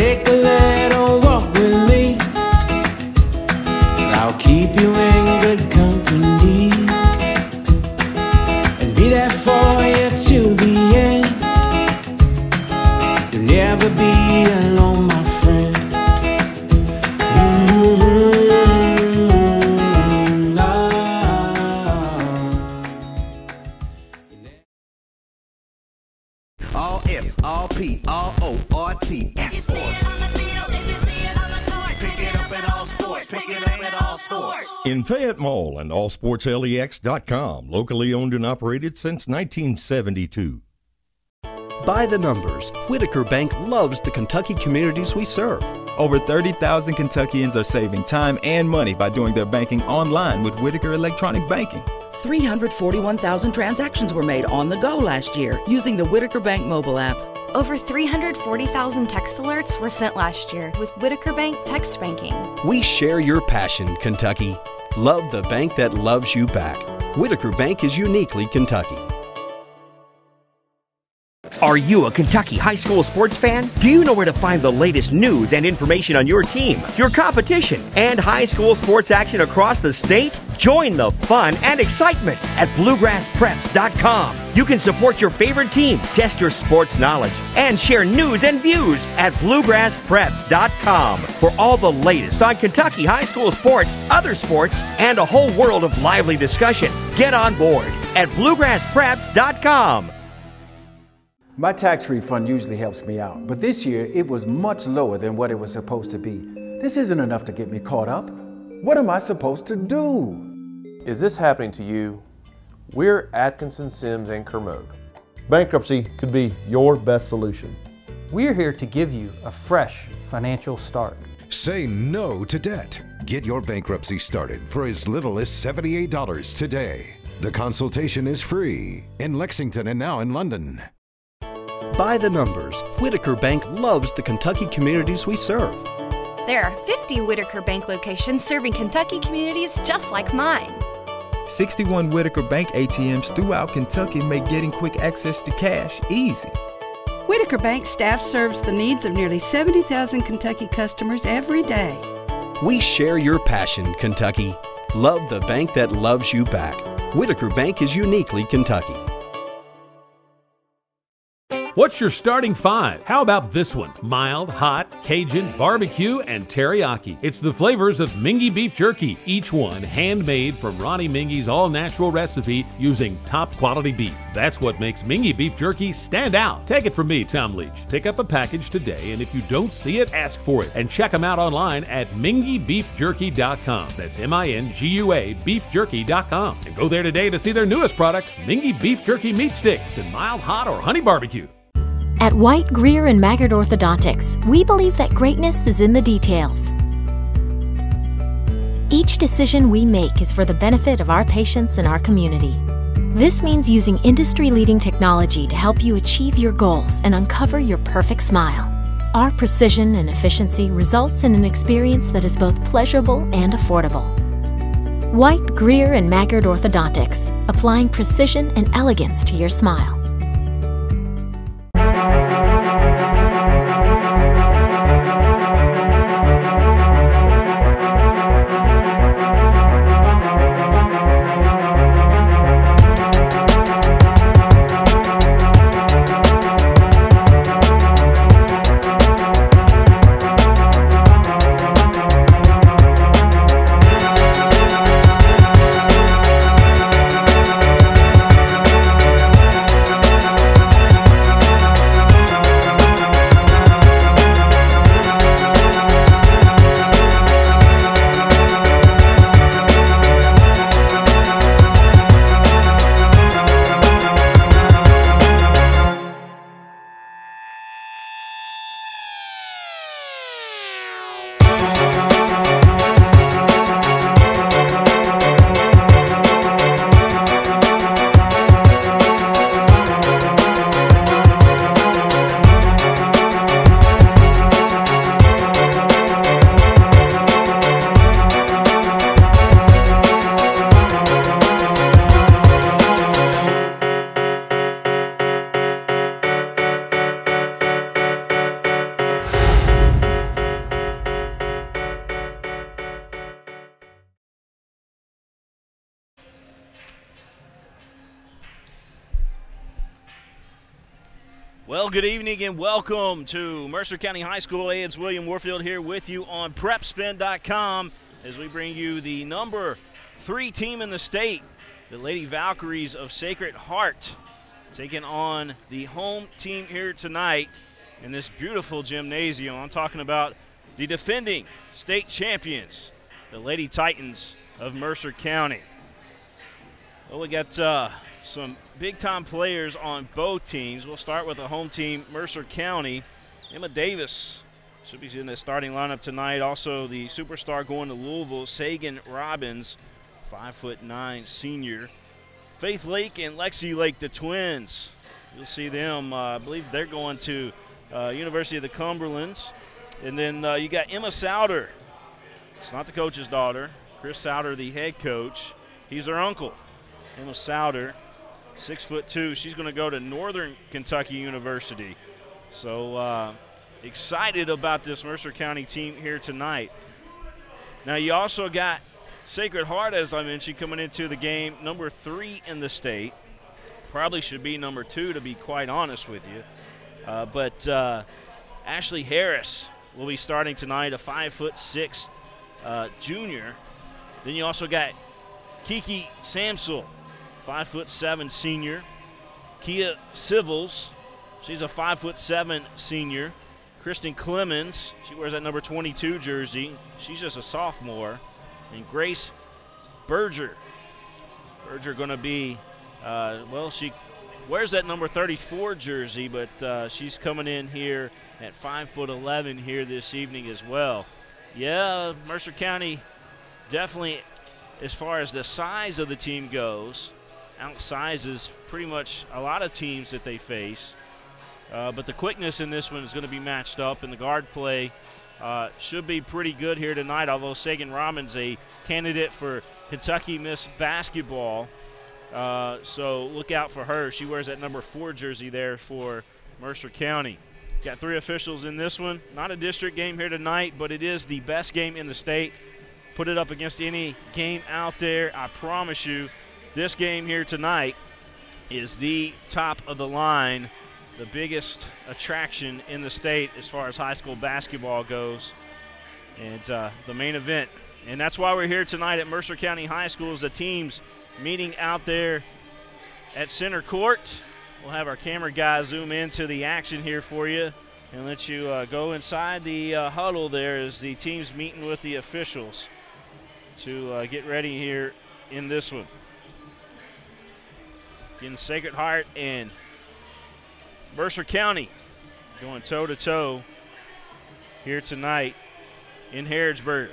take a little walk with me. I'll keep you in good company and be there for you till the end. You'll never be alone, my friend. All S, all P, all O, R-T-S. Pick it up at all sports. Pick it up at all sports. In Fayette Mall and allsportslex.com, locally owned and operated since 1972. By the numbers, Whitaker Bank loves the Kentucky communities we serve. Over 30,000 Kentuckians are saving time and money by doing their banking online with Whitaker Electronic Banking. 341,000 transactions were made on the go last year using the Whitaker Bank mobile app. Over 340,000 text alerts were sent last year with Whitaker Bank text banking. We share your passion, Kentucky. Love the bank that loves you back. Whitaker Bank is uniquely Kentucky. Are you a Kentucky high school sports fan? Do you know where to find the latest news and information on your team, your competition, and high school sports action across the state? Join the fun and excitement at BluegrassPreps.com. You can support your favorite team, test your sports knowledge, and share news and views at BluegrassPreps.com for all the latest on Kentucky high school sports, other sports, and a whole world of lively discussion. Get on board at BluegrassPreps.com. My tax refund usually helps me out, but this year it was much lower than what it was supposed to be. This isn't enough to get me caught up. What am I supposed to do? Is this happening to you? We're Atkinson, Sims, and Kermode. Bankruptcy could be your best solution. We're here to give you a fresh financial start. Say no to debt. Get your bankruptcy started for as little as $78 today. The consultation is free in Lexington and now in London. By the numbers, Whitaker Bank loves the Kentucky communities we serve. There are 50 Whitaker Bank locations serving Kentucky communities just like mine. 61 Whitaker Bank ATMs throughout Kentucky make getting quick access to cash easy. Whitaker Bank staff serves the needs of nearly 70,000 Kentucky customers every day. We share your passion, Kentucky. Love the bank that loves you back. Whitaker Bank is uniquely Kentucky. What's your starting five? How about this one? Mild, hot, Cajun, barbecue, and teriyaki. It's the flavors of Mingy beef jerky, each one handmade from Ronnie Mingy's all-natural recipe using top-quality beef. That's what makes Mingy beef jerky stand out. Take it from me, Tom Leach. Pick up a package today, and if you don't see it, ask for it. And check them out online at mingybeefjerky.com. That's M-I-N-G-U-A beefjerky.com. And go there today to see their newest product, Mingy beef jerky meat sticks in mild, hot, or honey barbecue. At White, Greer, and Maggard Orthodontics, we believe that greatness is in the details. Each decision we make is for the benefit of our patients and our community. This means using industry-leading technology to help you achieve your goals and uncover your perfect smile. Our precision and efficiency results in an experience that is both pleasurable and affordable. White, Greer, and Maggard Orthodontics, applying precision and elegance to your smile. Well, good evening and welcome to Mercer County High School. It's William Warfield here with you on PrepSpin.com as we bring you the number 3 team in the state, the Lady Valkyries of Sacred Heart, taking on the home team here tonight in this beautiful gymnasium. I'm talking about the defending state champions, the Lady Titans of Mercer County. Well, we got some big-time players on both teams. We'll start with the home team, Mercer County. Emma Davis should be in the starting lineup tonight. Also, the superstar going to Louisville, Sagan Robbins, 5'9" senior. Faith Lake and Lexi Lake, the twins. You'll see them. I believe they're going to University of the Cumberlands. And then you got Emma Souter. It's not the coach's daughter. Chris Souter, the head coach. He's her uncle. Emma Souter, 6'2". She's going to go to Northern Kentucky University. So excited about this Mercer County team here tonight. Now you also got Sacred Heart, as I mentioned, coming into the game, number 3 in the state. Probably should be number 2, to be quite honest with you. But Ashley Harris will be starting tonight, a 5'6" junior. Then you also got Kiki Samsel, 5'7" senior. Kia Civils, she's a 5'7" senior. Kristen Clemens, she wears that number 22 jersey. She's just a sophomore. And Grace Berger. Berger going to be, well, she wears that number 34 jersey, but she's coming in here at 5'11" here this evening as well. Yeah, Mercer County definitely, as far as the size of the team goes, outsizes pretty much a lot of teams that they face. But the quickness in this one is going to be matched up, and the guard play should be pretty good here tonight, although Sagan Robbins a candidate for Kentucky Miss Basketball. So look out for her. She wears that number 4 jersey there for Mercer County. Got 3 officials in this one. Not a district game here tonight, but it is the best game in the state. Put it up against any game out there. I promise you, this game here tonight is the top of the line, the biggest attraction in the state as far as high school basketball goes, and the main event. And that's why we're here tonight at Mercer County High School, is the teams meeting out there at center court. We'll have our camera guy zoom into the action here for you and let you go inside the huddle there as the teams meeting with the officials to get ready here in this one. Again, Sacred Heart and Mercer County going toe-to-toe here tonight in Harrodsburg.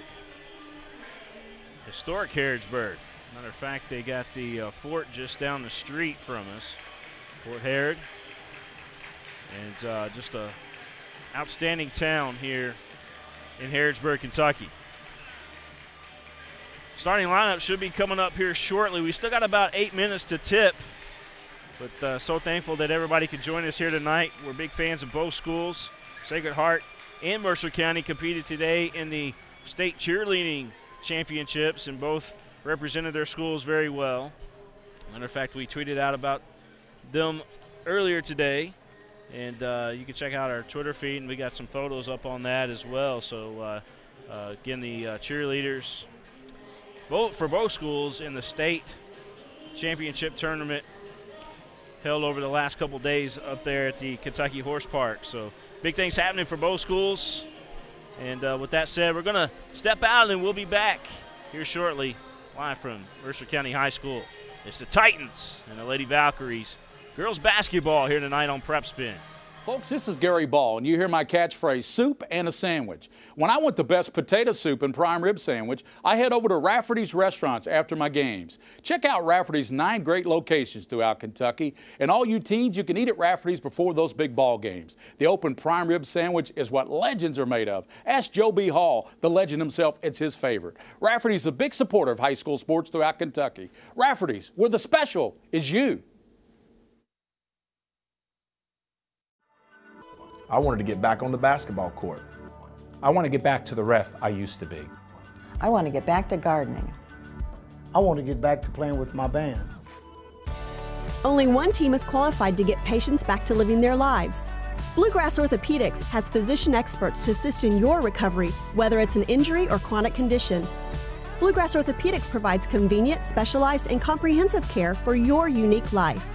Historic Harrodsburg. Matter of fact, they got the fort just down the street from us, Fort Herod. And just a outstanding town here in Harrodsburg, Kentucky. Starting lineup should be coming up here shortly. We still got about 8 minutes to tip. But so thankful that everybody could join us here tonight. We're big fans of both schools. Sacred Heart and Mercer County competed today in the state cheerleading championships, and both represented their schools very well. Matter of fact, we tweeted out about them earlier today, and you can check out our Twitter feed, and we got some photos up on that as well. So again, the cheerleaders for both schools in the state championship tournament held over the last couple days up there at the Kentucky Horse Park. So big things happening for both schools. And with that said, we're going to step out and we'll be back here shortly, live from Mercer County High School. It's the Titans and the Lady Valkyries. Girls basketball here tonight on PrepSpin. Folks, this is Gary Ball, and you hear my catchphrase, soup and a sandwich. When I want the best potato soup and prime rib sandwich, I head over to Rafferty's Restaurants after my games. Check out Rafferty's 9 great locations throughout Kentucky, and all you teens, you can eat at Rafferty's before those big ball games. The open prime rib sandwich is what legends are made of. Ask Joe B. Hall, the legend himself, it's his favorite. Rafferty's a big supporter of high school sports throughout Kentucky. Rafferty's, where the special is you. I wanted to get back on the basketball court. I want to get back to the ref I used to be. I want to get back to gardening. I want to get back to playing with my band. Only one team is qualified to get patients back to living their lives. Bluegrass Orthopedics has physician experts to assist in your recovery, whether it's an injury or chronic condition. Bluegrass Orthopedics provides convenient, specialized, and comprehensive care for your unique life.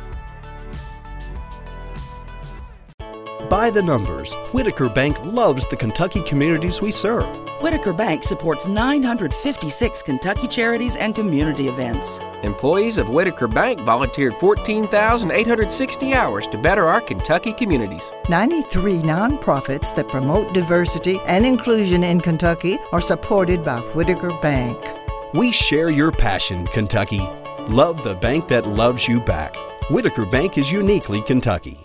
By the numbers, Whitaker Bank loves the Kentucky communities we serve. Whitaker Bank supports 956 Kentucky charities and community events. Employees of Whitaker Bank volunteered 14,860 hours to better our Kentucky communities. 93 nonprofits that promote diversity and inclusion in Kentucky are supported by Whitaker Bank. We share your passion, Kentucky. Love the bank that loves you back. Whitaker Bank is uniquely Kentucky.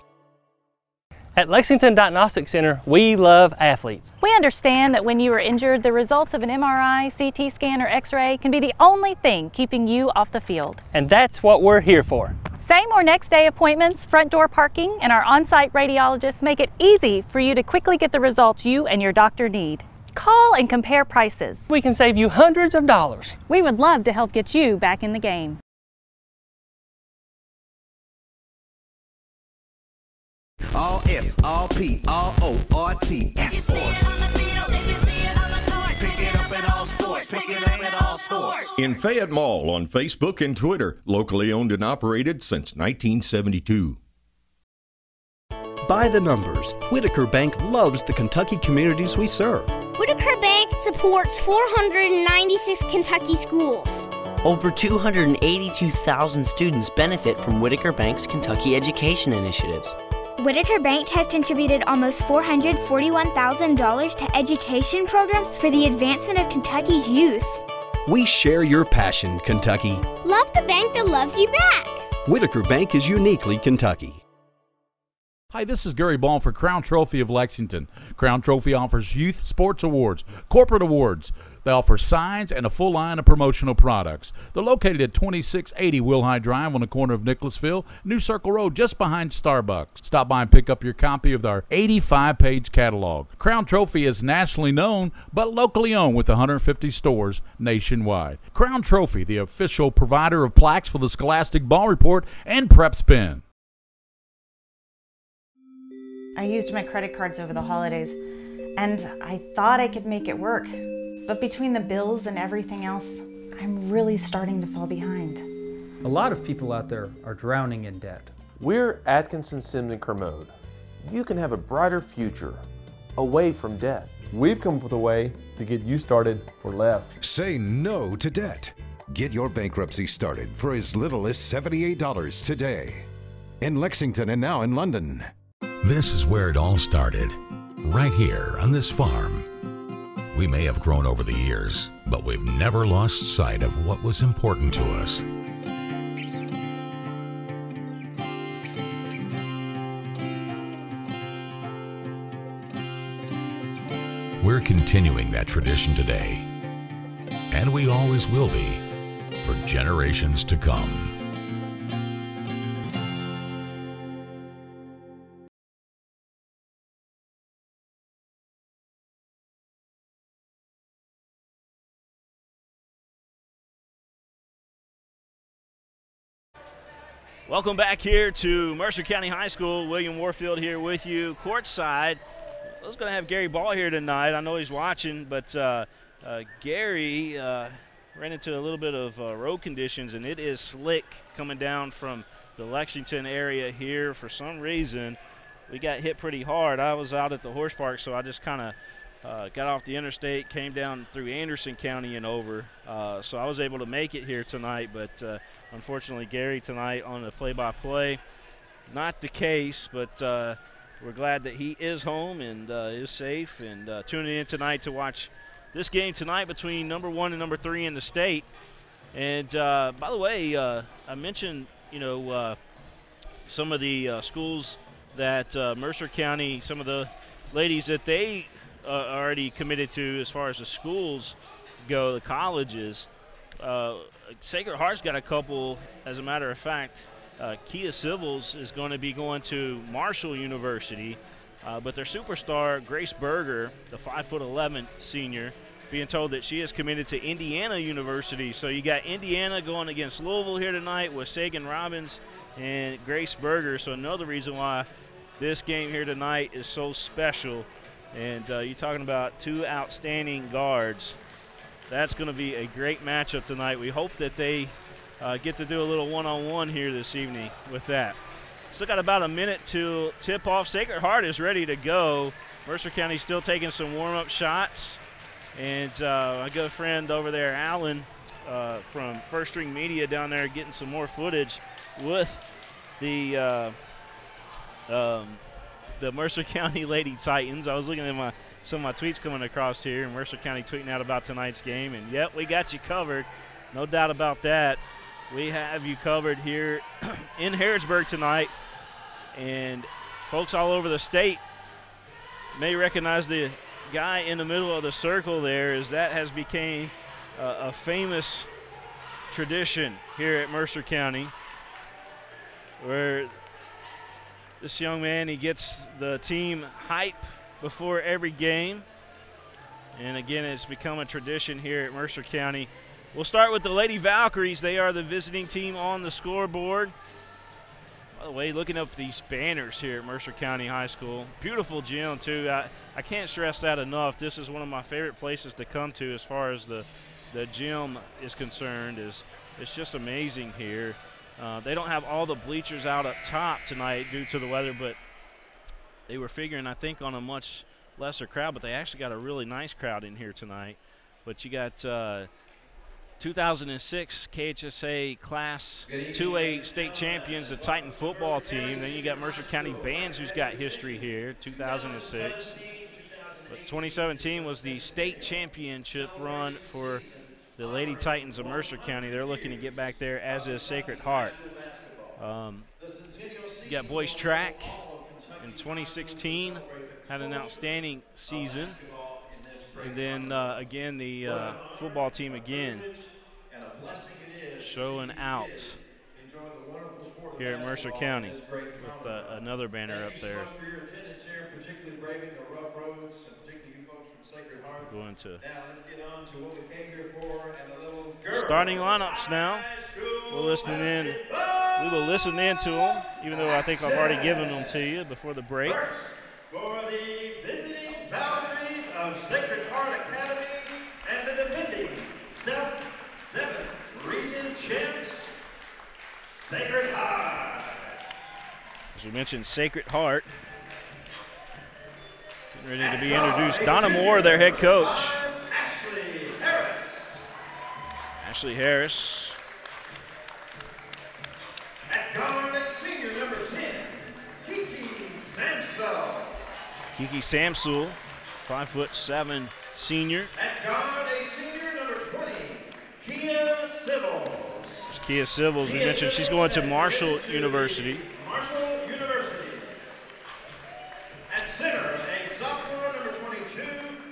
At Lexington Diagnostic Center, we love athletes. We understand that when you are injured, the results of an MRI, CT scan, or X-ray can be the only thing keeping you off the field. And that's what we're here for. Same or next day appointments, front door parking, and our on-site radiologists make it easy for you to quickly get the results you and your doctor need. Call and compare prices. We can save you hundreds of dollars. We would love to help get you back in the game. All S, all P, all O, R, T, S. Pick it up at all sports. Pick it up at all sports. In Fayette Mall on Facebook and Twitter, locally owned and operated since 1972. By the numbers, Whitaker Bank loves the Kentucky communities we serve. Whitaker Bank supports 496 Kentucky schools. Over 282,000 students benefit from Whitaker Bank's Kentucky education initiatives. Whitaker Bank has contributed almost $441,000 to education programs for the advancement of Kentucky's youth. We share your passion, Kentucky. Love the bank that loves you back. Whitaker Bank is uniquely Kentucky. Hi, this is Gary Ball for Crown Trophy of Lexington. Crown Trophy offers youth sports awards, corporate awards. They offer signs and a full line of promotional products. They're located at 2680 Wilhite Drive on the corner of Nicholasville, New Circle Road, just behind Starbucks. Stop by and pick up your copy of our 85-page catalog. Crown Trophy is nationally known, but locally owned with 150 stores nationwide. Crown Trophy, the official provider of plaques for the Scholastic Ball Report and PrepSpin. I used my credit cards over the holidays, and I thought I could make it work. But between the bills and everything else, I'm really starting to fall behind. A lot of people out there are drowning in debt. We're Atkinson, Sims, and Kermode. You can have a brighter future away from debt. We've come up with a way to get you started for less. Say no to debt. Get your bankruptcy started for as little as $78 today. In Lexington and now in London. This is where it all started, right here on this farm. We may have grown over the years, but we've never lost sight of what was important to us. We're continuing that tradition today, and we always will be for generations to come. Welcome back here to Mercer County High School. William Warfield here with you courtside. I was going to have Gary Ball here tonight. I know he's watching, but Gary ran into a little bit of road conditions, and it is slick coming down from the Lexington area here. For some reason, we got hit pretty hard. I was out at the horse park, so I just kind of got off the interstate, came down through Anderson County and over. So I was able to make it here tonight, but unfortunately, Gary tonight on the play-by-play, not the case, but we're glad that he is home and is safe, and tuning in tonight to watch this game tonight between number 1 and number 3 in the state. And by the way, I mentioned, some of the schools that Mercer County, some of the ladies that they already committed to as far as the schools go, the colleges. Sacred Heart's got a couple, as a matter of fact. Kia Civils is going to be going to Marshall University, but their superstar, Grace Berger, the 5'11" senior, being told that she is committed to Indiana University. So you got Indiana going against Louisville here tonight with Sagan Robbins and Grace Berger. So another reason why this game here tonight is so special. And you're talking about two outstanding guards. That's going to be a great matchup tonight. We hope that they get to do a little one-on-one here this evening with that. Still got about a minute to tip off. Sacred Heart is ready to go. Mercer County still taking some warm-up shots. And my good friend over there, Alan, from First String Media down there, getting some more footage with the Mercer County Lady Titans. I was looking at some of my tweets coming across here, and Mercer County tweeting out about tonight's game. And, yep, we got you covered. No doubt about that. We have you covered here in Harrodsburg tonight. And folks all over the state may recognize the guy in the middle of the circle there, as that has become a famous tradition here at Mercer County, where this young man, he gets the team hype before every game. And again, it's become a tradition here at Mercer County. We'll start with the Lady Valkyries. They are the visiting team on the scoreboard. By the way, looking up these banners here at Mercer County High School. Beautiful gym, too. I can't stress that enough. This is one of my favorite places to come to as far as the gym is concerned. It's just amazing here. They don't have all the bleachers out up top tonight due to the weather, but they were figuring, I think, on a much lesser crowd, but they actually got a really nice crowd in here tonight. But you got 2006 KHSA Class 2A state champions, the Titan football team. Then you got Mercer County Bands, who's got history here, 2006. But 2017 was the state championship run for the Lady Titans of Mercer County. They're looking to get back there, as is Sacred Heart. You got boys track in 2016, had an outstanding season. And then, again, the football team again showing out here at Mercer County with another banner up there. Going to starting lineups now. We will listen in to them, even though I think I've already given them to you before the break. For the visiting Valkyries of Sacred Heart Academy and the defending South 7th Region champs, Sacred Heart. As we mentioned, Sacred Heart getting ready to be introduced. Donna Moore, their head coach. Ashley Harris. At guard, senior number 10, Kiki Samsel. Kiki Samsel, 5'7" senior. At guard, a senior number 20, Kia Civils. There's Kia Civils. We mentioned she's going to Marshall University. Marshall University. At center, a sophomore number 22,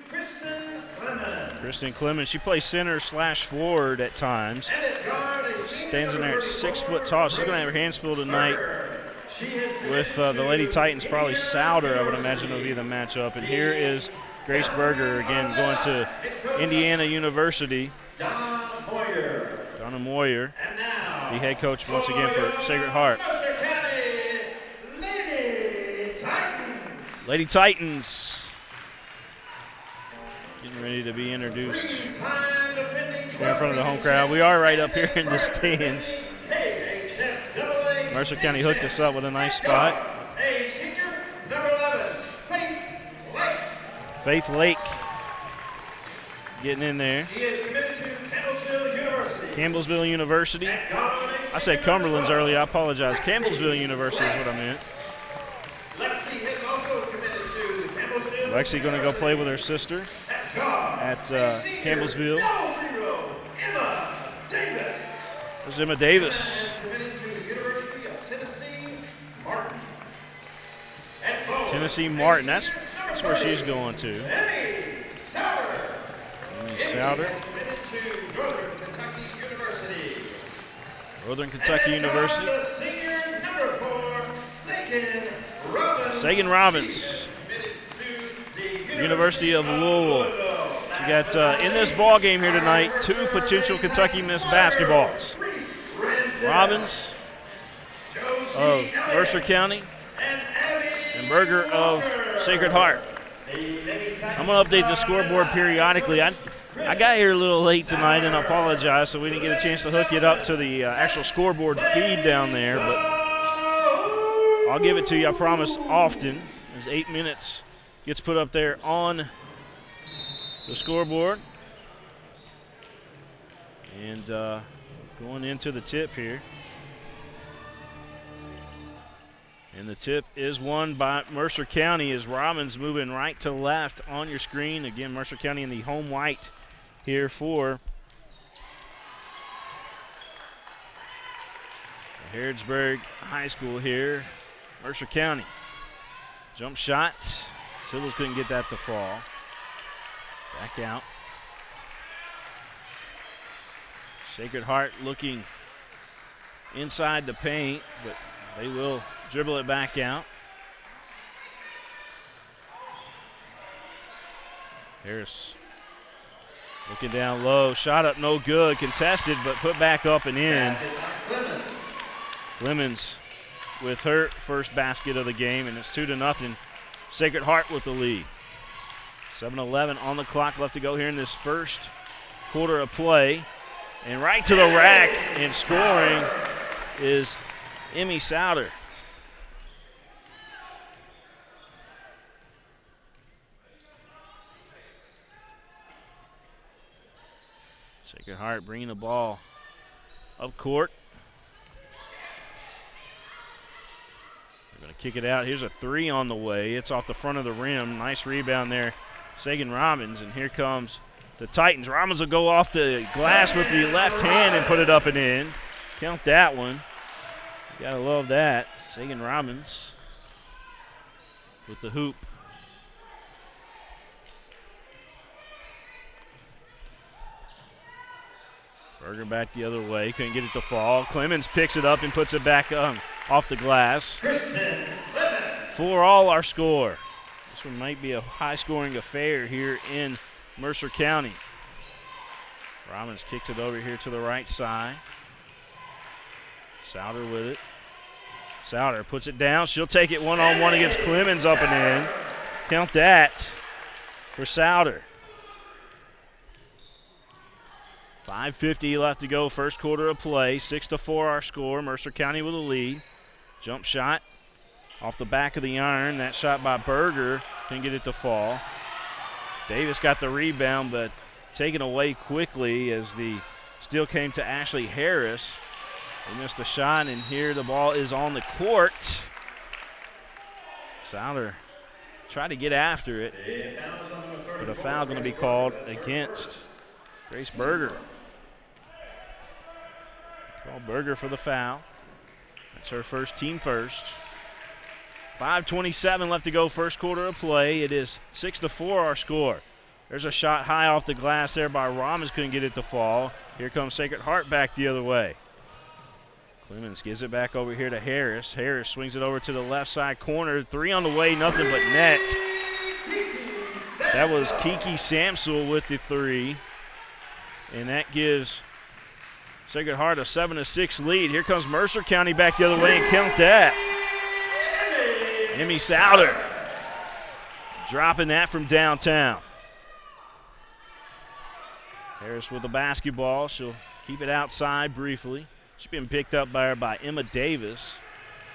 Kristen Clemens. Kristen Clemens, she plays center / forward at times. And at guard, a stands in there at 6 foot tall. She's going to have her hands full tonight with the Lady Titans. Probably Souder, I would imagine, will be the matchup. And here is Grace Berger again going to Indiana University. Donna Moyer, the head coach once again for Sacred Heart. Lady Titans getting ready to be introduced here in front of the home crowd. We are right up here in the stands. Mercer County hooked us up with a nice spot. Faith Lake getting in there. He is committed to Campbellsville University. Campbellsville University. I said Cumberland's earlier. I apologize. Campbellsville University is what I meant. Lexi has also committed to Campbellsville. Lexi going to go play with her sister at Campbellsville. Emma Davis. There's Emma Davis. Committed to the University of Tennessee Martin. Tennessee Martin. That's where she's going to. Emmy Souder. Emmy Souder. Committed to Northern Kentucky University. Northern Kentucky University. The senior number 4, Sagan Robbins. Sagan Robbins. University of Louisville. She got in this ball game here tonight 2 potential Kentucky Miss basketballs. Robbins of Mercer County and Berger of Sacred Heart. I'm going to update the scoreboard periodically. I got here a little late tonight, and I apologize, so we didn't get a chance to hook it up to the actual scoreboard feed down there, but I'll give it to you, I promise, often, as 8 minutes gets put up there on the scoreboard. And going into the tip here. And the tip is won by Mercer County as Robbins moving right to left on your screen. Again, Mercer County in the home white here for Harrodsburg High School here. Mercer County. Jump shot. Siddles couldn't get that to fall. Back out. Sacred Heart looking inside the paint, but they will dribble it back out. Harris looking down low. Shot up no good. Contested, but put back up and in. Clemens with her first basket of the game, and it's 2-0. Sacred Heart with the lead. 7:11 on the clock left to go here in this first quarter of play. And right to the rack and scoring is Emmy Souter. Sacred Heart bringing the ball up court. They're going to kick it out. Here's a three on the way. It's off the front of the rim. Nice rebound there, Sagan Robbins. And here comes the Titans. Robbins will go off the glass with the left hand and put it up and in. Count that one. You gotta love that. Sagan Robbins with the hoop. Berger back the other way. Couldn't get it to fall. Clemens picks it up and puts it back off the glass. For all our score. This one might be a high-scoring affair here in Mercer County. Robbins kicks it over here to the right side. Souter with it. Souter puts it down. She'll take it one-on-one against Clemens up and in. Count that for Souter. 5:50 left to go, first quarter of play. 6-4 our score. Mercer County with a lead. Jump shot off the back of the iron. That shot by Berger. Couldn't get it to fall. Davis got the rebound, but taken away quickly as the steal came to Ashley Harris. They missed a shot, and here the ball is on the court. Souter tried to get after it, but a foul going to be called against Grace Berger. Call Berger for the foul. That's her first, team first. 5:27 left to go, first quarter of play. It is 6-4 our score. There's a shot high off the glass there by Robbins, couldn't get it to fall. Here comes Sacred Heart back the other way. Clemens gives it back over here to Harris. Harris swings it over to the left side corner. Three on the way, nothing but net. That was Kiki Samsel with the three. And that gives Sacred Heart a 7-6 lead. Here comes Mercer County back the other way, and count that. Emmy Souter dropping that from downtown. Harris with the basketball. She'll keep it outside briefly. She's been picked up by Emma Davis.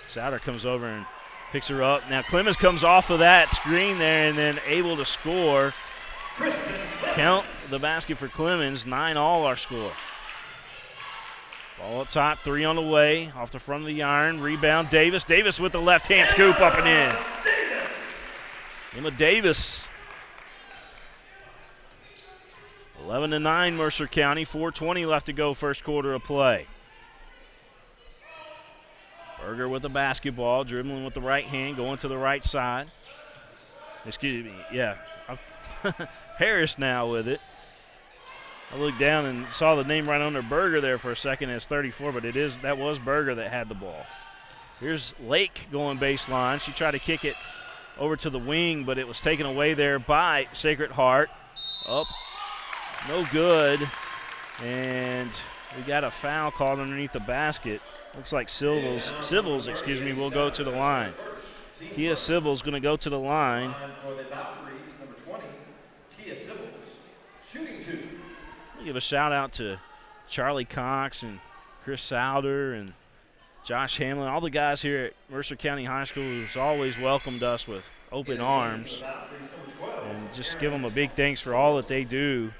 Souter comes over and picks her up. Now Clemens comes off of that screen there and then able to score. Count the basket for Clemens. 9-all our score. Ball up top, three on the way, off the front of the iron. Rebound, Davis. Davis with the left-hand scoop up and in. Emma Davis. 11-9 Mercer County. 4:20 left to go, first quarter of play. Berger with the basketball, dribbling with the right hand, going to the right side. Excuse me, yeah. Harris now with it. I looked down and saw the name right under Berger there for a second as 34, but that was Berger that had the ball. Here's Lake going baseline. She tried to kick it over to the wing, but it was taken away there by Sacred Heart. Up, no good. And we got a foul called underneath the basket. Looks like Civils, will go to the line. Kia Civils going to go to the line. For the Valkyries, number 20, Kia Civils, shooting 2. I'll give a shout out to Charlie Cox and Chris Souder and Josh Hamlin, all the guys here at Mercer County High School who's always welcomed us with open arms. And just give them a big thanks for all that they do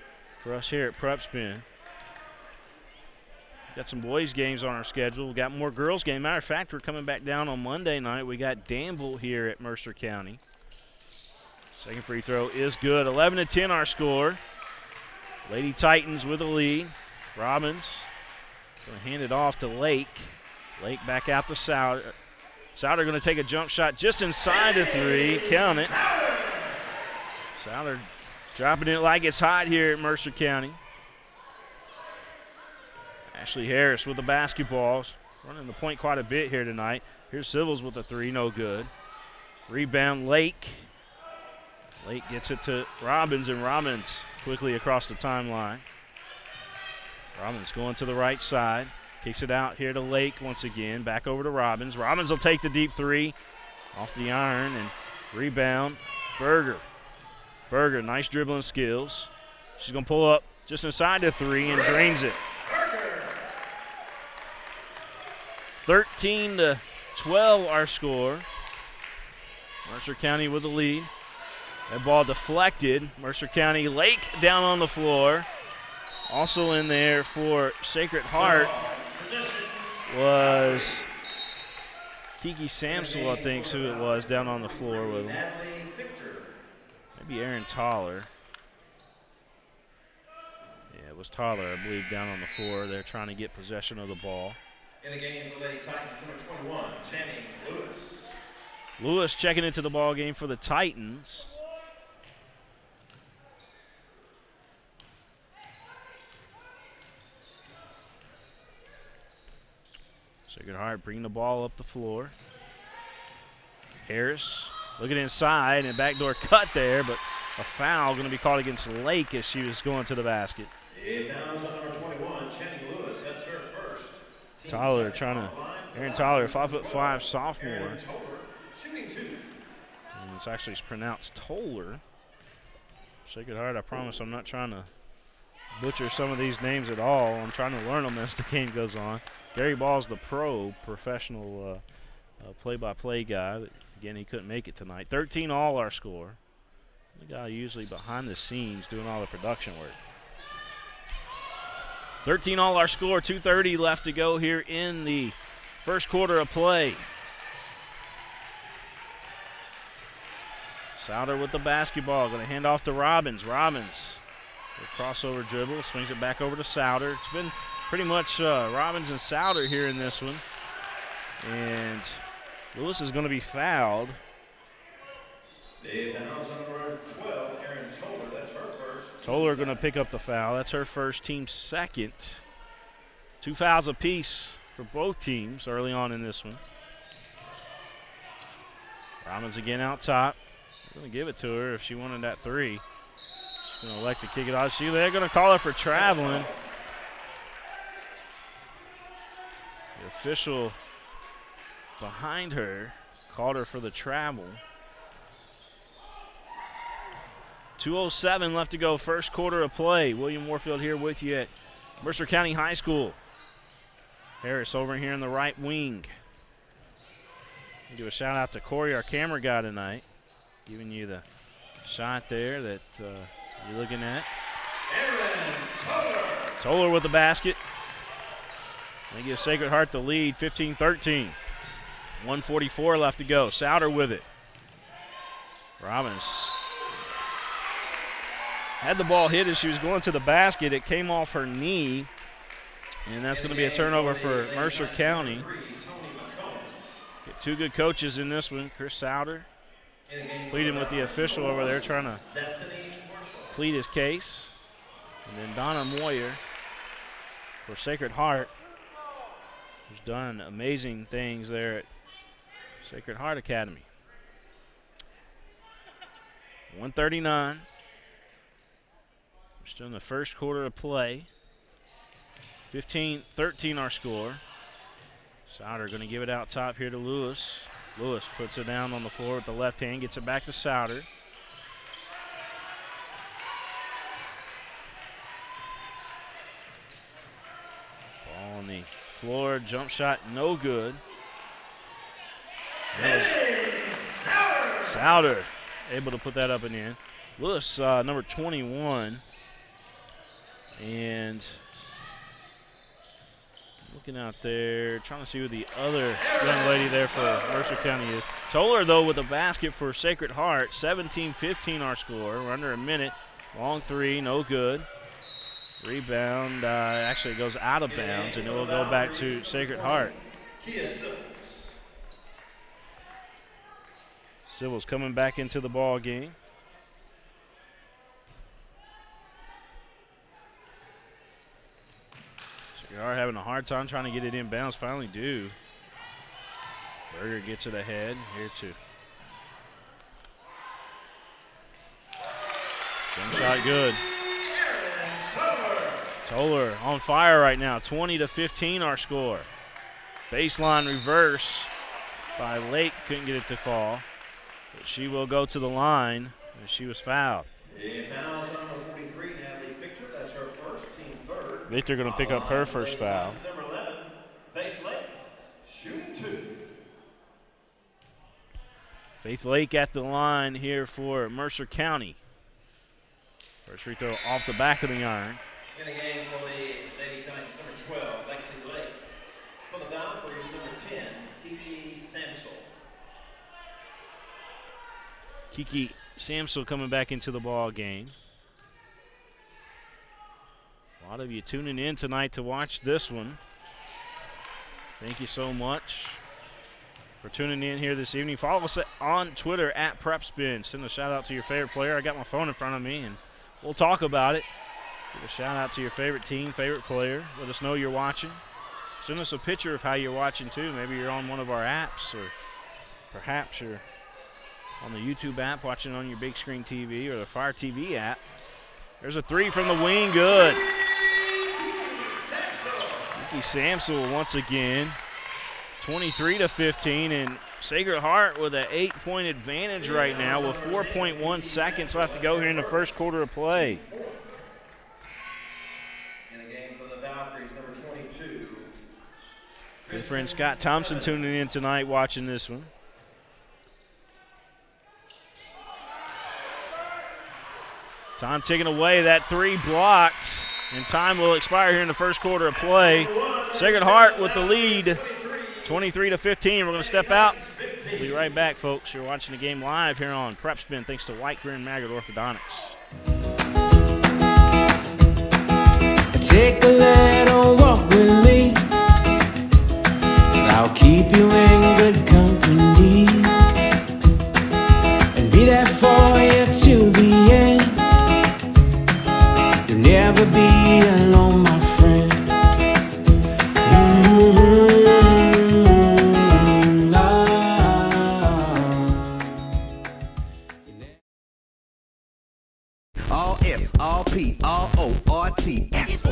for us here at PrepSpin. Got some boys games on our schedule. We got more girls games. Matter of fact, we're coming back down on Monday night. We got Danville here at Mercer County. Second free throw is good. 11-10 our score. Lady Titans with the lead. Robbins going to hand it off to Lake. Lake back out to Souder. Souder going to take a jump shot just inside the 3. Count it. Souder dropping it like it's hot here at Mercer County. Ashley Harris with the basketballs. Running the point quite a bit here tonight. Here's Civils with the 3, no good. Rebound Lake. Lake gets it to Robbins, and Robbins quickly across the timeline. Robbins going to the right side. Kicks it out here to Lake once again. Back over to Robbins. Robbins will take the deep 3 off the iron, and rebound Berger. Berger, nice dribbling skills. She's going to pull up just inside the 3 and drains it. 13-12 our score. Mercer County with the lead. That ball deflected. Mercer County, Lake down on the floor. Also in there for Sacred Heart was Kiki Samsel, I think is who it was, down on the floor with him. Maybe Aaron Toller. Yeah, it was Toller, I believe, down on the floor. They're trying to get possession of the ball. In the game for Lady Titans, number 21, Channing Lewis. Lewis checking into the ball game for the Titans. Sacred Heart bringing the ball up the floor. Harris looking inside, and backdoor cut there, but a foul going to be called against Lake as she was going to the basket. It fouls on number 21, Channing Lewis. That's her first. Tyler trying to, Aaron Tyler, 5'5" sophomore. Shooting 2. And it's actually pronounced Toller. Sacred Heart, I promise I'm not trying to butcher some of these names at all. I'm trying to learn them as the game goes on. Gary Ball's the professional play-by-play guy. But again, he couldn't make it tonight. 13 all our score. The guy usually behind the scenes doing all the production work. 13 all our score, 2:30 left to go here in the first quarter of play. Souder with the basketball, going to hand off to Robbins. Robbins, a crossover dribble, swings it back over to Souder. It's been pretty much Robbins and Souder here in this one. And Lewis is going to be fouled. The fouls on number 12, Aaron Toller. That's her first. Toller going to pick up the foul. That's her first, team second. 2 fouls apiece for both teams early on in this one. Robbins again out top. Going to give it to her if she wanted that 3. She's going to elect to kick it out. See, they're going to call her for traveling. The official behind her called her for the travel. 2:07 left to go, first quarter of play. William Warfield here with you at Mercer County High School. Harris over here in the right wing. Give a shout out to Corey, our camera guy tonight, giving you the shot there that you're looking at. Toller with the basket. They give Sacred Heart the lead, 15-13. 1:44 left to go. Souder with it. Robbins had the ball hit as she was going to the basket. It came off her knee, and that's going to be a turnover for Mercer County. Get 2 good coaches in this one. Chris Souder pleading with the official over there, trying to plead his case. And then Donna Moyer for Sacred Heart, who's done amazing things there at Sacred Heart Academy. 1:39. We're still in the first quarter of play. 15-13 our score. Souter going to give it out top here to Lewis. Lewis puts it down on the floor with the left hand, gets it back to Souter. Ball on the floor, jump shot, no good. Souter able to put that up and in. Lewis, number 21. And looking out there, trying to see who the other young lady there for Mercer County is. Toller, though, with a basket for Sacred Heart. 17-15 our score. We're under a minute. Long three, no good. Rebound actually goes out of bounds, and it will go back to Sacred Heart. Sybil's coming back into the ball game. Sacred Heart having a hard time trying to get it inbounds. Finally do. Berger gets it ahead. Here too. Jump shot good. Toller on fire right now. 20-15 our score. Baseline reverse by Lake. Couldn't get it to fall. But she will go to the line as she was fouled. Fouls on number 43, Natalie Victor. That's her first, team third. Victor going to pick up her first foul. Number 11, Faith Lake, shooting two. Faith Lake at the line here for Mercer County. First free throw off the back of the iron. In the game for the Lady Titans, number 12, Lexi Lake. For the Valkyries, number 10, Kiki Samsel. Kiki Samsel coming back into the ball game. A lot of you tuning in tonight to watch this one. Thank you so much for tuning in here this evening. Follow us on Twitter at PrepSpin. Send a shout out to your favorite player. I got my phone in front of me and we'll talk about it. Give a shout out to your favorite team, favorite player. Let us know you're watching. Send us a picture of how you're watching too. Maybe you're on one of our apps, or perhaps you're on the YouTube app watching on your big screen TV or the Fire TV app. There's a three from the wing, good. Kiki Samsel once again. 23-15, and Sacred Heart with an 8-point advantage right now with 4.1 seconds left to go here in the first quarter of play. In the game for the Valkyries, number 22. Good friend Scott Thompson tuning in tonight watching this one. Time ticking away, that three blocked, and time will expire here in the first quarter of play. Sacred Heart with the lead. 23-15. We're going to step out. We'll be right back, folks. You're watching the game live here on PrepSpin, thanks to Greer and Maggard Orthodontics. Take a little walk with me. I'll keep you in good company and be there for you to the end. You'll never be alone, my friend. All S, all P, all O, R-T-S.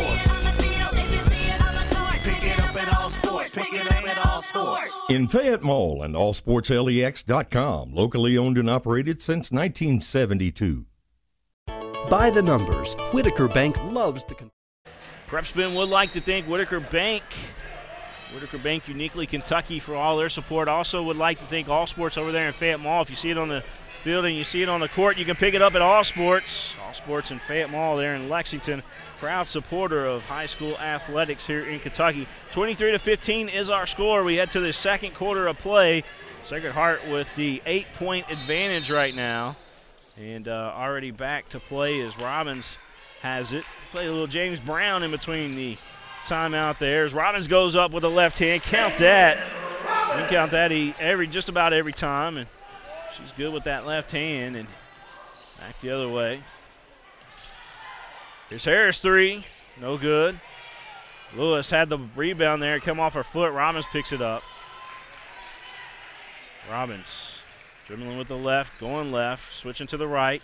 Pick it up at all sports. Pick it up at all sports. In Fayette Mall and allsportslex.com. Locally owned and operated since 1972. By the numbers, Whitaker Bank loves the... PrepSpin would like to thank Whitaker Bank uniquely Kentucky for all their support. Also would like to thank All Sports over there in Fayette Mall. If you see it on the field and you see it on the court, you can pick it up at All Sports. All Sports in Fayette Mall there in Lexington. Proud supporter of high school athletics here in Kentucky. 23-15 is our score. We head to the second quarter of play. Sacred Heart with the 8-point advantage right now. And already back to play as Robbins has it. Play a little James Brown in between the timeout there. As Robbins goes up with the left hand. Count that. You can count that just about every time. And she's good with that left hand. And back the other way. Here's Harris three. No good. Lewis had the rebound there. Come off her foot. Robbins picks it up. Robbins dribbling with the left, going left, switching to the right.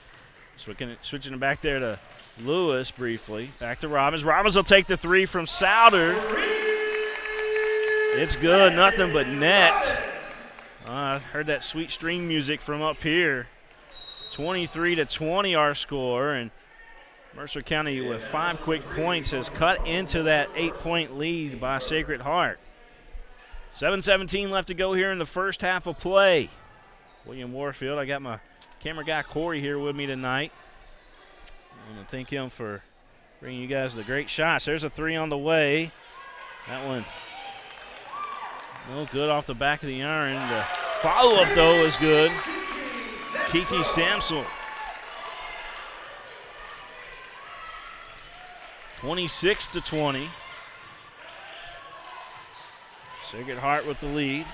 Switching it back there to Lewis briefly. Back to Robbins. Robbins will take the three from Souder. It's good, nothing but net. I heard that sweet string music from up here. 23-20 our score, and Mercer County with 5 quick points has cut into that 8-point lead by Sacred Heart. 7:17 left to go here in the first half of play. William Warfield, I got my camera guy Corey here with me tonight. I want to thank him for bringing you guys the great shots. There's a three on the way. That one no good off the back of the iron. The follow-up, though, is good. Kiki Samsel. 26-20. Sacred Heart with the lead.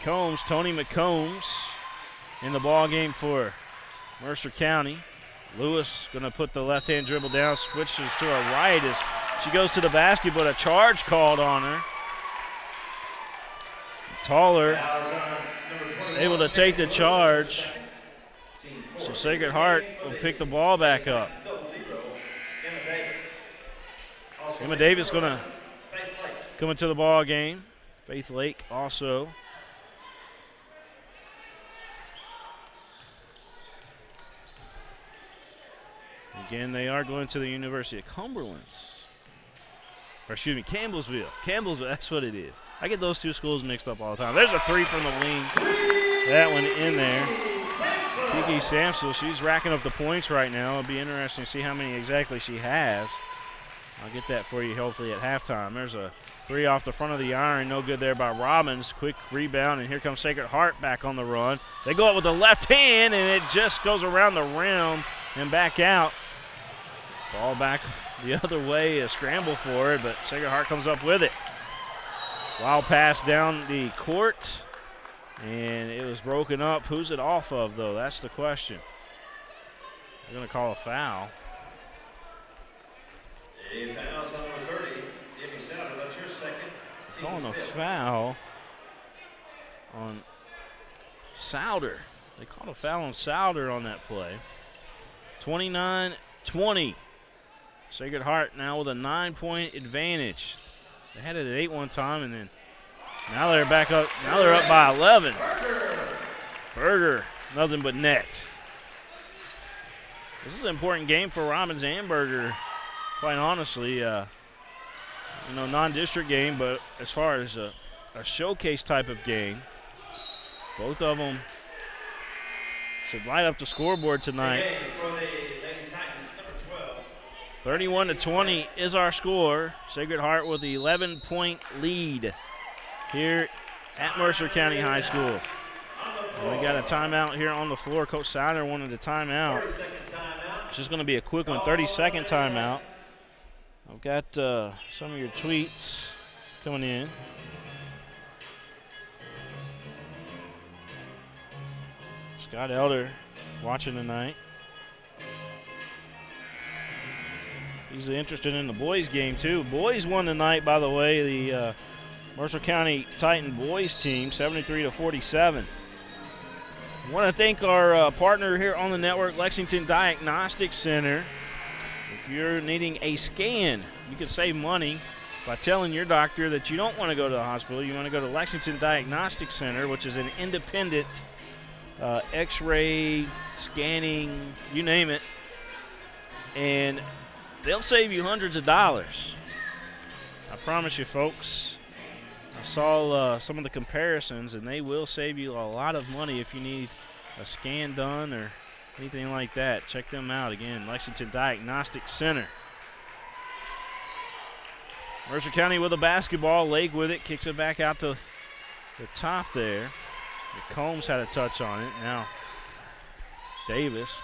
Tony McCombs in the ball game for Mercer County. Lewis going to put the left-hand dribble down, switches to her right as she goes to the basket, but a charge called on her. Taller, able to take the charge. So Sacred Heart will pick the ball back up. Emma Davis going to come into the ball game. Faith Lake also. Again, they are going to the University of Cumberland's. Or excuse me, Campbellsville. Campbellsville, that's what it is. I get those two schools mixed up all the time. There's a three from the wing. That one in there. Kiki Samsel, she's racking up the points right now. It'll be interesting to see how many exactly she has. I'll get that for you hopefully at halftime. There's a three off the front of the iron. No good there by Robbins. Quick rebound, and here comes Sacred Heart back on the run. They go up with the left hand, and it just goes around the rim and back out. Ball back the other way, a scramble for it, but Sacred Heart comes up with it. Wild pass down the court, and it was broken up. Who's it off of, though? That's the question. They're going to call a foul. A foul's on number 30. Debbie Souder, that's your second. Calling a foul on Souder. They called a foul on Souder on that play. 29-20. Sacred Heart now with a 9-point advantage. They had it at 8 one time, and then now they're back up. Now they're up by 11. Berger, nothing but net. This is an important game for Robbins and Berger, quite honestly. Non-district game, but as far as a showcase type of game, both of them should light up the scoreboard tonight. 31-20 is our score. Sacred Heart with the 11-point lead here at Mercer County High School. And we got a timeout here on the floor. Coach Souder wanted a timeout. It's just going to be a quick one, 30-second timeout. I've got some of your tweets coming in. Scott Elder watching tonight. He's interested in the boys game, too. Boys won tonight, by the way, the Mercer County Titan boys team, 73-47. I want to thank our partner here on the network, Lexington Diagnostic Center. If you're needing a scan, you can save money by telling your doctor that you don't want to go to the hospital. You want to go to Lexington Diagnostic Center, which is an independent x-ray, scanning, you name it. And they'll save you hundreds of dollars. I promise you, folks. I saw some of the comparisons, and they will save you a lot of money if you need a scan done or anything like that. Check them out again, Lexington Diagnostic Center. Mercer County with a basketball. Lake with it, kicks it back out to the top there. Combs had a touch on it. Now Davis.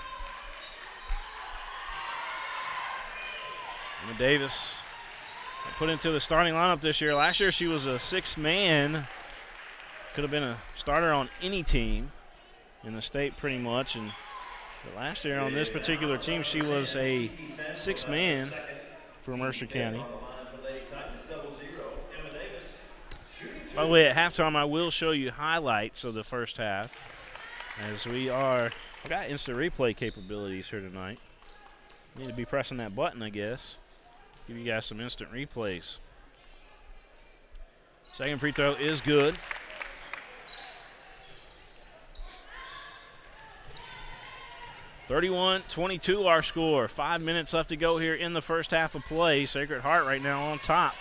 Emma Davis put into the starting lineup this year. Last year she was a sixth man. Could have been a starter on any team in the state pretty much. But last year on this particular team, she was a sixth man for Mercer County. By the way, at halftime, I will show you highlights of the first half as we are I got instant replay capabilities here tonight. Need to be pressing that button, I guess. Give you guys some instant replays. Second free throw is good. (31-22) our score. 5 minutes left to go here in the first half of play. Sacred Heart right now on top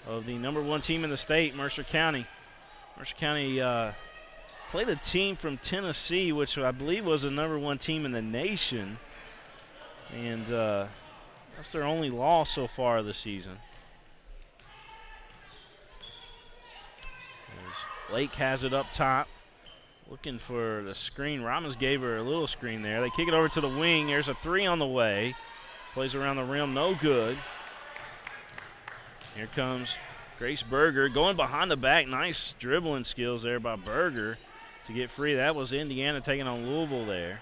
of the #1 team in the state, Mercer County. Mercer County played a team from Tennessee, which I believe was the #1 team in the nation. And that's their only loss so far this season. As Lake has it up top. Looking for the screen. Ramos gave her a little screen there. They kick it over to the wing. There's a three on the way. Plays around the rim, no good. Here comes Grace Berger going behind the back. Nice dribbling skills there by Berger to get free. That was Indiana taking on Louisville there.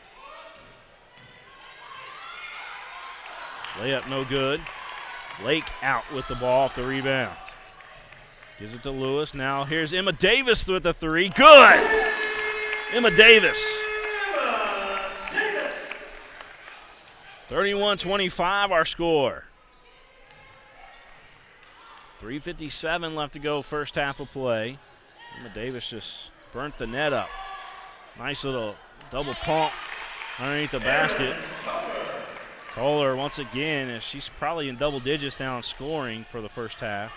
Layup no good. Lake out with the ball off the rebound. Gives it to Lewis. Now here's Emma Davis with the three. Good! Emma Davis. 31-25 our score. 3:57 left to go, first half of play. Emma Davis just burnt the net up. Nice little double pump underneath the basket. Toller once again, as she's probably in double digits now in scoring for the first half.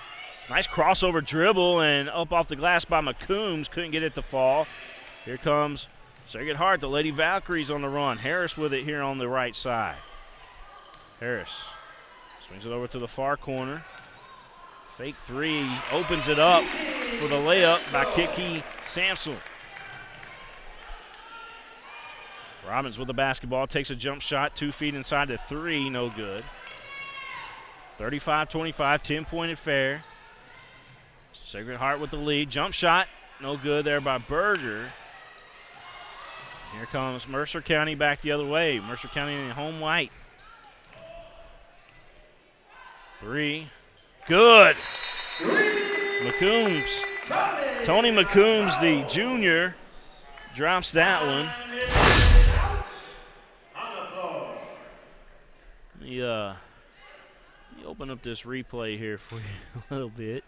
Nice crossover dribble and up off the glass by McCombs. Couldn't get it to fall. Here comes Sacred Heart. The Lady Valkyries on the run. Harris with it here on the right side. Harris swings it over to the far corner. Fake three, opens it up for the layup by Kiki Sampson. Robbins with the basketball, takes a jump shot, 2 feet inside the three, no good. 35-25, 10-point affair. Sacred Heart with the lead, jump shot, no good there by Berger. Here comes Mercer County back the other way. Mercer County in home white. Three, good. McCombs, Tony McCombs, the junior, drops that one. Let me open up this replay here for you a little bit.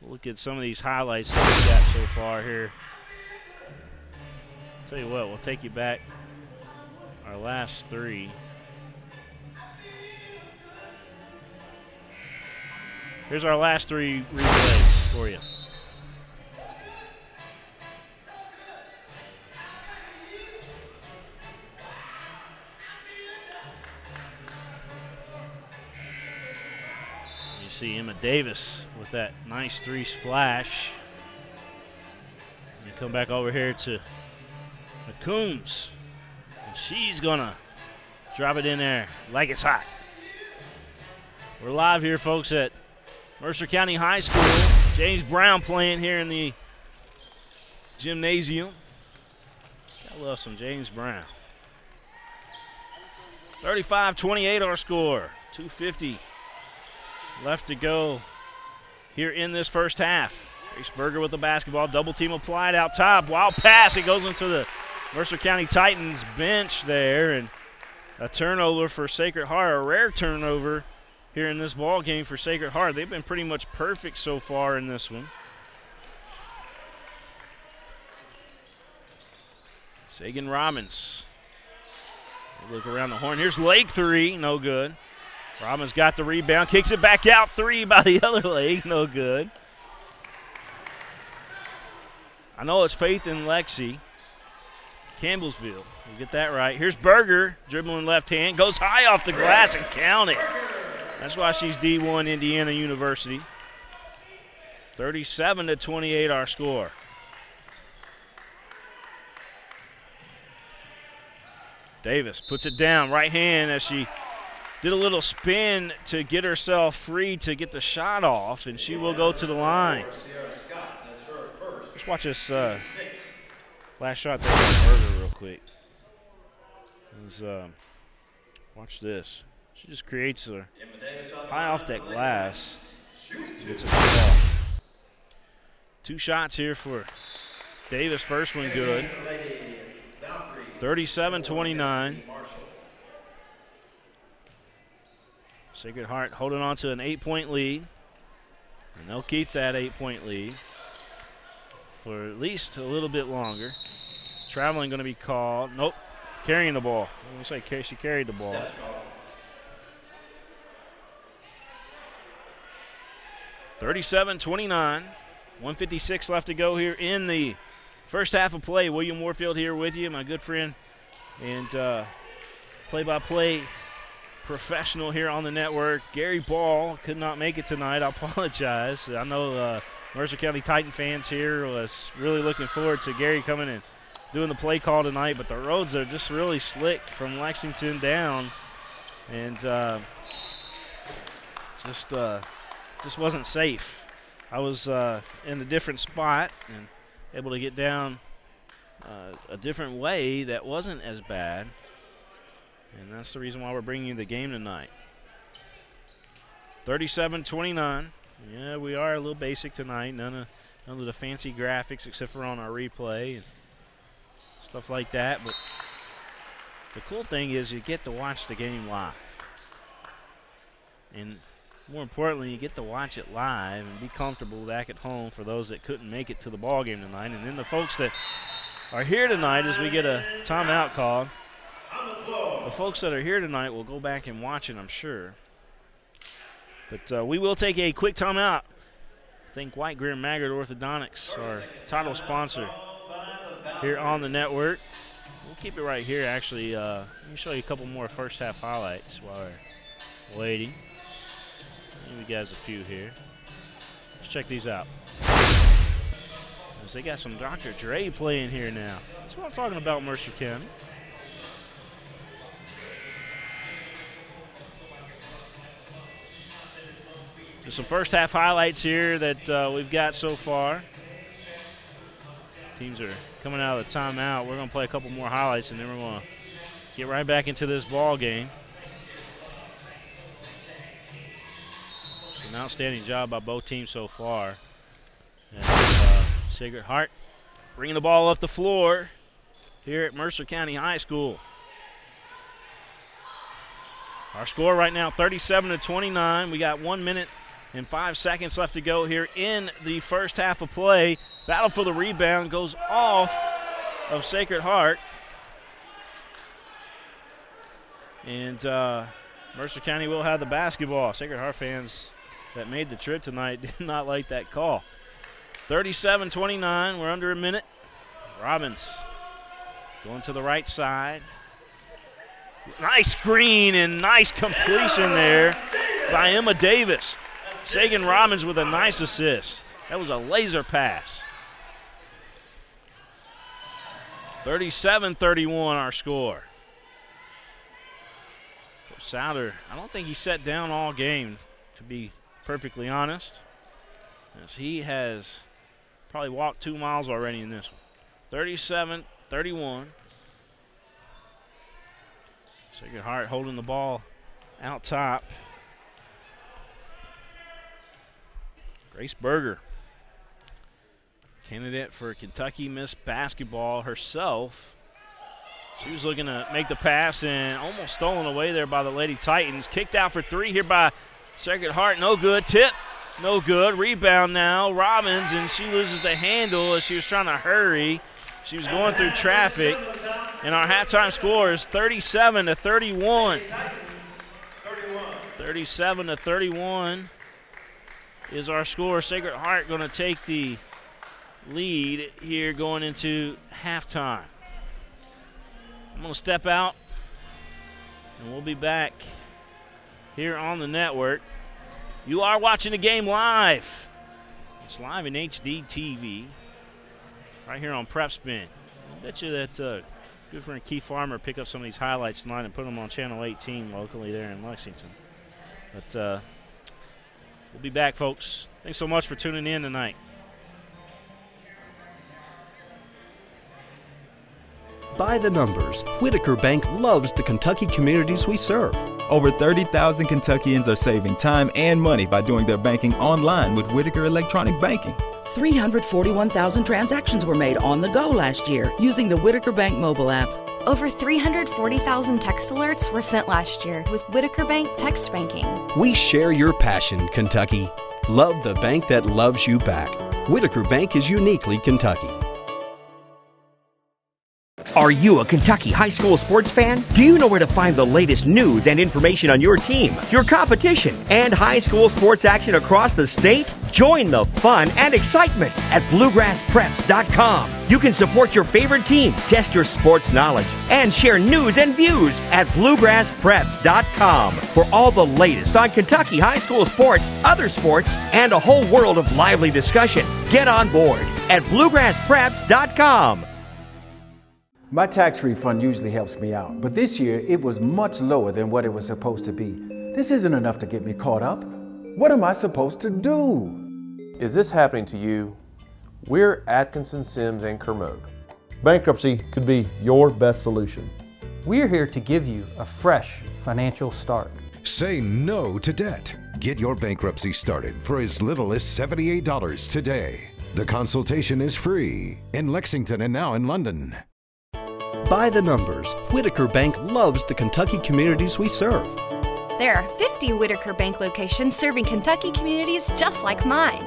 We'll look at some of these highlights that we got so far here. Tell you what, we'll take you back our last three. Here's our last three replays for you. You see Emma Davis with that nice three splash. And you come back over here to McCombs. And she's gonna drop it in there like it's hot. We're live here, folks, at Mercer County High School. James Brown playing here in the gymnasium. I love some James Brown. 35-28 our score. 2:50 left to go here in this first half. Grace Berger with the basketball. Double team applied out top. Wild pass. It goes into the Mercer County Titans bench there. And a turnover for Sacred Heart. A rare turnover here in this ball game for Sacred Heart. They've been pretty much perfect so far in this one. Sagan Robbins. Look around the horn. Here's Lake three, no good. Robbins got the rebound, kicks it back out, three by the other leg, no good. I know it's Faith in Lexi. Campbellsville, we'll get that right. Here's Berger, dribbling left hand, goes high off the glass and count it. That's why she's D1 Indiana University. 37-28 our score. Davis puts it down, right hand as she did a little spin to get herself free to get the shot off, and she will go to the line. Let's watch this last shot there from Berger real quick. Watch this. She just creates a high off that glass. Gets it ball. 2 shots here for Davis. First one good. 37-29. Sacred Heart holding on to an 8-point lead. And they'll keep that 8-point lead for at least a little bit longer. Traveling going to be called. Nope. Carrying the ball. I'm going to say she carried the ball. 37-29. 1:56 left to go here in the first half of play. William Warfield here with you, my good friend and play-by-play professional here on the network. Gary Ball could not make it tonight. I apologize. I know Mercer County Titan fans here was really looking forward to Gary coming and doing the play call tonight, but the roads are just really slick from Lexington down, and just wasn't safe. I was in a different spot and able to get down a different way that wasn't as bad, and that's the reason why we're bringing you the game tonight. 37-29. Yeah, we are a little basic tonight. None of the fancy graphics except for on our replay and stuff like that. But the cool thing is you get to watch the game live. And more importantly, you get to watch it live and be comfortable back at home for those that couldn't make it to the ball game tonight. And then the folks that are here tonight, as we get a timeout call, the folks that are here tonight will go back and watch it, I'm sure. But we will take a quick timeout. Thank White, Greer, and Maggard Orthodontics, our title sponsor here on the network. We'll keep it right here, actually. Let me show you a couple more first half highlights while we're waiting. Give you guys a few here. Let's check these out. As they got some Dr. Dre playing here now. That's what I'm talking about, Mercer County. There's some first half highlights here that we've got so far. Teams are coming out of the timeout. We're going to play a couple more highlights, and then we're going to get right back into this ball game. An outstanding job by both teams so far. And Sacred Heart bringing the ball up the floor here at Mercer County High School. Our score right now, 37-29. We got 1 minute and 5 seconds left to go here in the first half of play. Battle for the rebound goes off of Sacred Heart. And Mercer County will have the basketball. Sacred Heart fans that made the trip tonight did not like that call. 37-29, we're under a minute. Robbins going to the right side. Nice screen and nice completion there by Emma Davis. Sagan Robbins with a nice assist. That was a laser pass. 37-31 our score. Coach Souder, I don't think he sat down all game, to be perfectly honest, as he has probably walked 2 miles already in this one. 37-31. Sacred Heart holding the ball out top. Grace Berger, candidate for Kentucky Miss Basketball herself. She was looking to make the pass and almost stolen away there by the Lady Titans. Kicked out for three here by Sacred Heart. No good. Tip. No good. Rebound now. Robbins, and she loses the handle as she was trying to hurry. She was going through traffic. And our halftime score is 37-31. 37-31 is our score. Sacred Heart going to take the lead here going into halftime. I'm going to step out, and we'll be back here on the network. You are watching the game live. It's live in HD TV right here on PrepSpin. I bet you that good friend Keith Farmer pick up some of these highlights tonight and put them on Channel 18 locally there in Lexington. But we'll be back, folks. Thanks so much for tuning in tonight. By the numbers, Whitaker Bank loves the Kentucky communities we serve. Over 30,000 Kentuckians are saving time and money by doing their banking online with Whitaker Electronic Banking. 341,000 transactions were made on the go last year using the Whitaker Bank mobile app. Over 340,000 text alerts were sent last year with Whitaker Bank text banking. We share your passion, Kentucky. Love the bank that loves you back. Whitaker Bank is uniquely Kentucky. Are you a Kentucky high school sports fan? Do you know where to find the latest news and information on your team, your competition, and high school sports action across the state? Join the fun and excitement at BluegrassPreps.com. You can support your favorite team, test your sports knowledge, and share news and views at BluegrassPreps.com for all the latest on Kentucky high school sports, other sports, and a whole world of lively discussion. Get on board at BluegrassPreps.com. My tax refund usually helps me out, but this year it was much lower than what it was supposed to be. This isn't enough to get me caught up. What am I supposed to do? Is this happening to you? We're Atkinson, Sims, and Kermode. Bankruptcy could be your best solution. We're here to give you a fresh financial start. Say no to debt. Get your bankruptcy started for as little as $78 today. The consultation is free in Lexington and now in London. By the numbers, Whitaker Bank loves the Kentucky communities we serve. There are 50 Whitaker Bank locations serving Kentucky communities just like mine.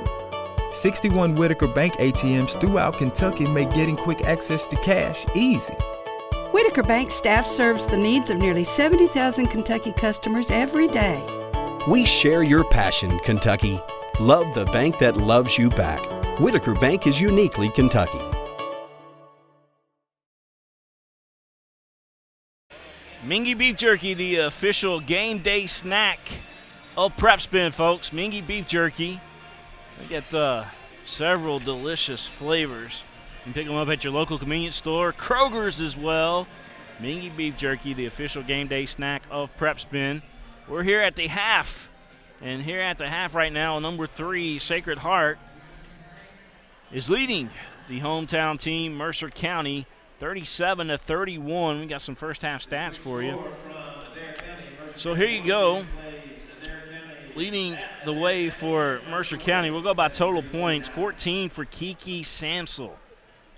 61 Whitaker Bank ATMs throughout Kentucky make getting quick access to cash easy. Whitaker Bank staff serves the needs of nearly 70,000 Kentucky customers every day. We share your passion, Kentucky. Love the bank that loves you back. Whitaker Bank is uniquely Kentucky. Mingy Beef Jerky, the official game day snack of PrepSpin, folks. Mingy Beef Jerky. We got several delicious flavors. You can pick them up at your local convenience store, Kroger's as well. Mingy Beef Jerky, the official game day snack of PrepSpin. We're here at the half. And here at the half right now, number 3, Sacred Heart, is leading the hometown team, Mercer County, 37-31. We got some first half stats for you. So here you go. Leading the way for Mercer County, we'll go by total points. 14 for Kiki Samsel.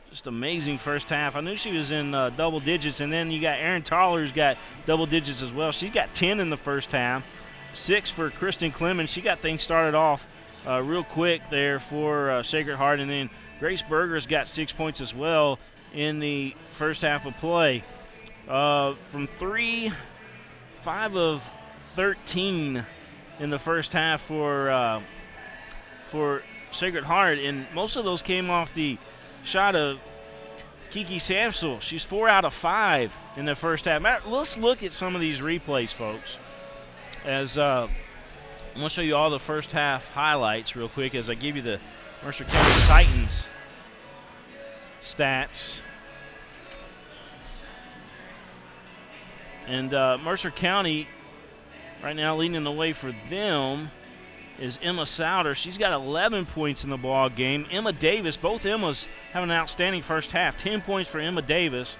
Just amazing first half. I knew she was in double digits, and then you got Erin Toller, who's got double digits as well. She's got 10 in the first half. 6 for Kristen Clemens. She got things started off real quick there for Sacred Heart, and then Grace Berger's got 6 points as well in the first half of play. From 3, 5 of 13 in the first half for Sacred Heart, and most of those came off the shot of Kiki Samsel. She's 4 out of 5 in the first half. Let's look at some of these replays, folks. As I'm going to show you all the first half highlights real quick as I give you the Mercer County Titans stats. And Mercer County right now leading the way for them is Emma Souter. She's got 11 points in the ball game. Emma Davis, both Emmas have an outstanding first half. 10 points for Emma Davis.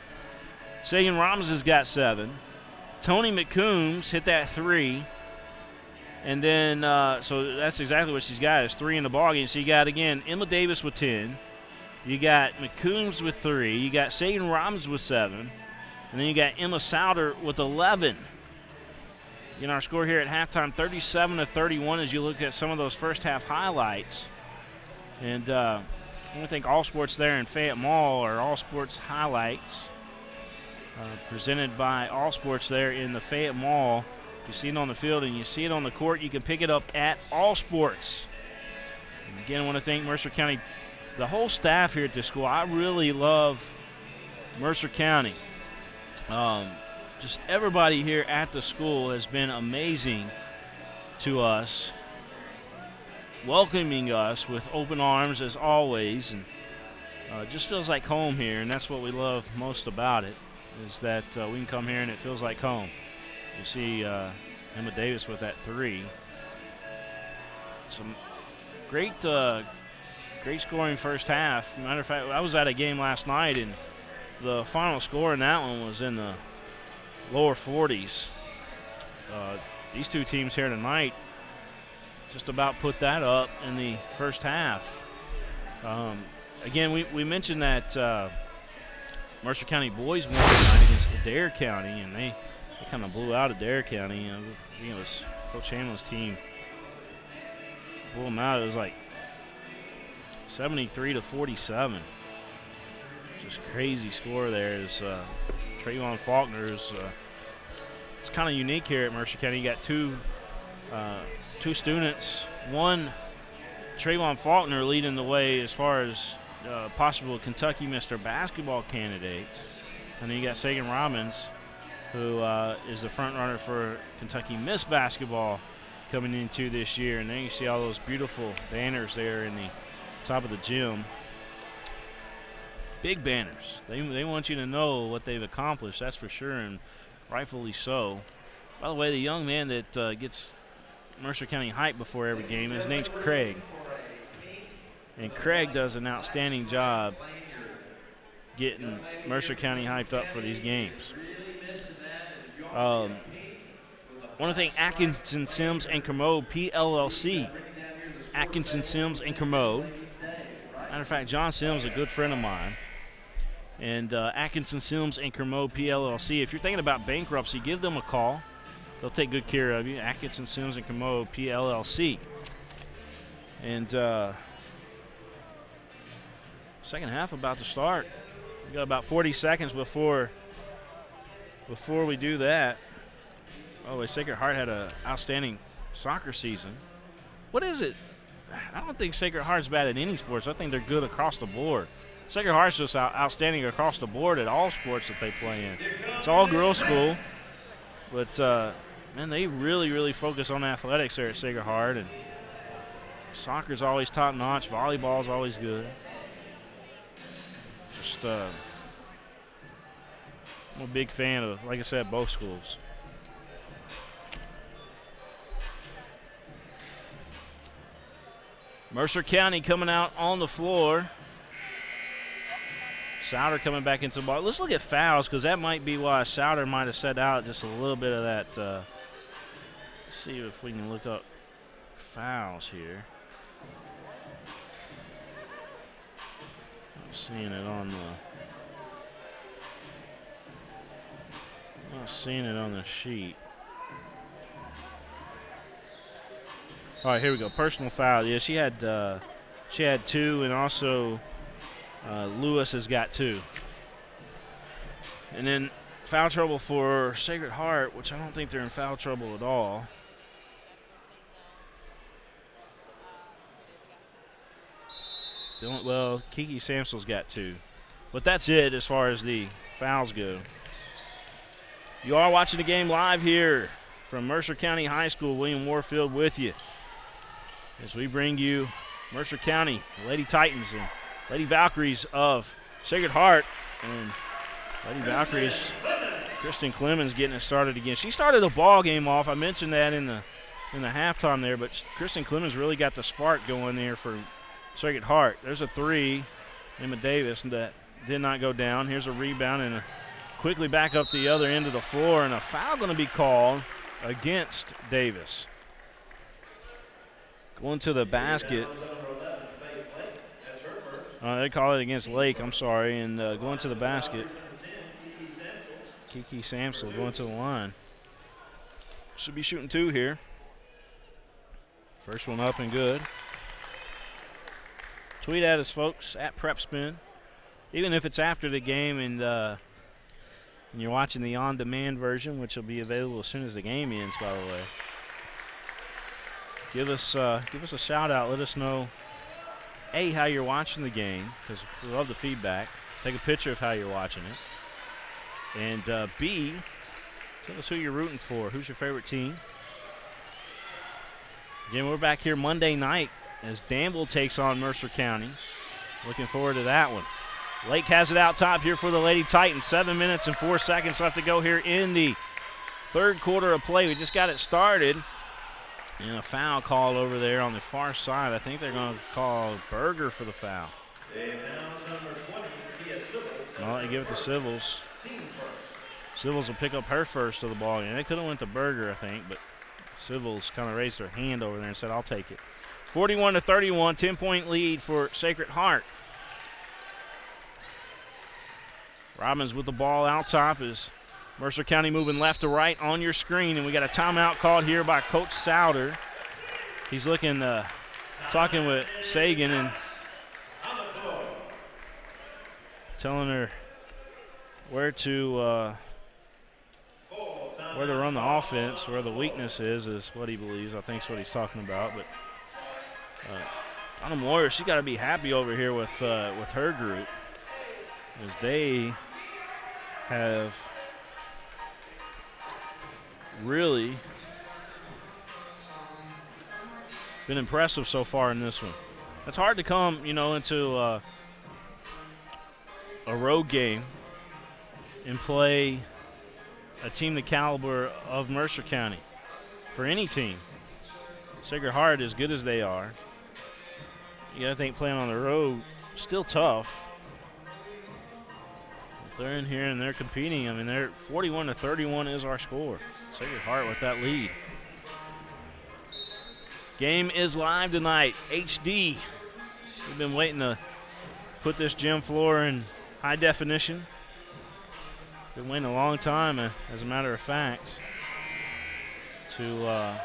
Sagan Ramos has got 7. Tony McCombs hit that 3. And then, so that's exactly what she's got, is 3 in the ball game. So you got, again, Emma Davis with 10. You got McCombs with 3. You got Sagan Ramos with 7. And then you got Emma Souter with 11. In our score here at halftime, 37-31 as you look at some of those first half highlights. And I want to thank All Sports there in Fayette Mall, or All Sports Highlights, presented by All Sports there in the Fayette Mall. You see it on the field and you see it on the court, you can pick it up at All Sports. And again, I want to thank Mercer County, the whole staff here at the school. I really love Mercer County. Just everybody here at the school has been amazing to us, welcoming us with open arms as always, and just feels like home here, and that's what we love most about it, is that we can come here and it feels like home. You see Emma Davis with that 3. Some great scoring first half. Matter of fact, I was at a game last night, and the final score in that one was in the lower 40s. These two teams here tonight just about put that up in the first half. Again, we mentioned that Mercer County boys won tonight against against Adair County, and they kind of blew out Adair County. You know, it was Coach Hamlin's team blew them out. It was like 73-47. Just crazy score there. Is Trayvon Faulkner's. It's kind of unique here at Mercer County. You got two students. One, Trayvon Faulkner, leading the way as far as possible Kentucky Mr. Basketball candidates. And then you got Sagan Robbins, who is the front runner for Kentucky Miss Basketball coming into this year. And then you see all those beautiful banners there in the top of the gym. Big banners. They want you to know what they've accomplished, that's for sure, and rightfully so. By the way, the young man that gets Mercer County hype before every game, his name's Craig. And Craig does an outstanding job getting Mercer County hyped up for these games. I want to thank Atkinson, Sims, and Kermode, PLLC. Atkinson, Sims, and Kermode. Matter of fact, John Sims is a good friend of mine. And Atkinson, Sims, and Kermode, PLLC. If you're thinking about bankruptcy, give them a call. They'll take good care of you. Atkinson, Sims, and Kermode, PLLC. And second half about to start. We got about 40 seconds before we do that. Oh, Sacred Heart had an outstanding soccer season. What is it? I don't think Sacred Heart's bad at any sports. I think they're good across the board. Sacred Heart's just outstanding across the board at all sports that they play in. It's all girls school, but man, they really, really focus on athletics there at Sacred Heart, and soccer's always top notch. Volleyball's always good. Just I'm a big fan of, like I said, both schools. Mercer County coming out on the floor. Souder coming back into the ball. Let's look at fouls, because that might be why Souder might have set out just a little bit of that. Let's see if we can look up fouls here. I'm seeing it on the sheet. All right, here we go. Personal foul. Yeah, she had 2, and also Lewis has got 2. And then foul trouble for Sacred Heart, which I don't think they're in foul trouble at all. Well, Kiki Samsel's got 2. But that's it as far as the fouls go. You are watching the game live here from Mercer County High School. William Warfield with you as we bring you Mercer County, the Lady Titans, and Lady Valkyries of Sacred Heart. And Lady Valkyries, Kristen Clemens getting it started again. She started the ball game off. I mentioned that in the halftime there, but Kristen Clemens really got the spark going there for Sacred Heart. There's a 3, Emma Davis, that did not go down. Here's a rebound, and quickly back up the other end of the floor, and a foul going to be called against Davis. Going to the basket. They call it against Lake, I'm sorry, and going to the basket. Kiki Samsel going to the line. Should be shooting 2 here. First one up and good. Tweet at us, folks, at PrepSpin. Even if it's after the game and you're watching the on-demand version, which will be available as soon as the game ends, by the way. Give us a shout out. Let us know, A, how you're watching the game, because we love the feedback. Take a picture of how you're watching it. And B, tell us who you're rooting for. Who's your favorite team? Again, we're back here Monday night as Danville takes on Mercer County. Looking forward to that one. Lake has it out top here for the Lady Titans. 7 minutes and 4 seconds left to go here in the third quarter of play. We just got it started. And a foul call over there on the far side. I think they're going to call Berger for the foul. Well, they give it to Civils. Civils will pick up her first of the ball game. They could have went to Berger, I think, but Civils kind of raised her hand over there and said, I'll take it. 41-31, 10-point lead for Sacred Heart. Robbins with the ball out top as Mercer County moving left to right on your screen, and we got a timeout called here by Coach Souter. He's looking, talking with Sagan and telling her where to run the offense, where the weakness is what he believes. I think is what he's talking about. But Dunham Warriors, she's got to be happy over here with her group, as they have really been impressive so far in this one. It's hard to come, into a road game and play a team the caliber of Mercer County for any team. Sacred Heart, as good as they are, you got to think playing on the road still tough. They're in here and they're competing. I mean, they're 41-31 is our score. Sacred Heart with that lead. Game is live tonight, HD. We've been waiting to put this gym floor in high definition. Been waiting a long time, as a matter of fact, to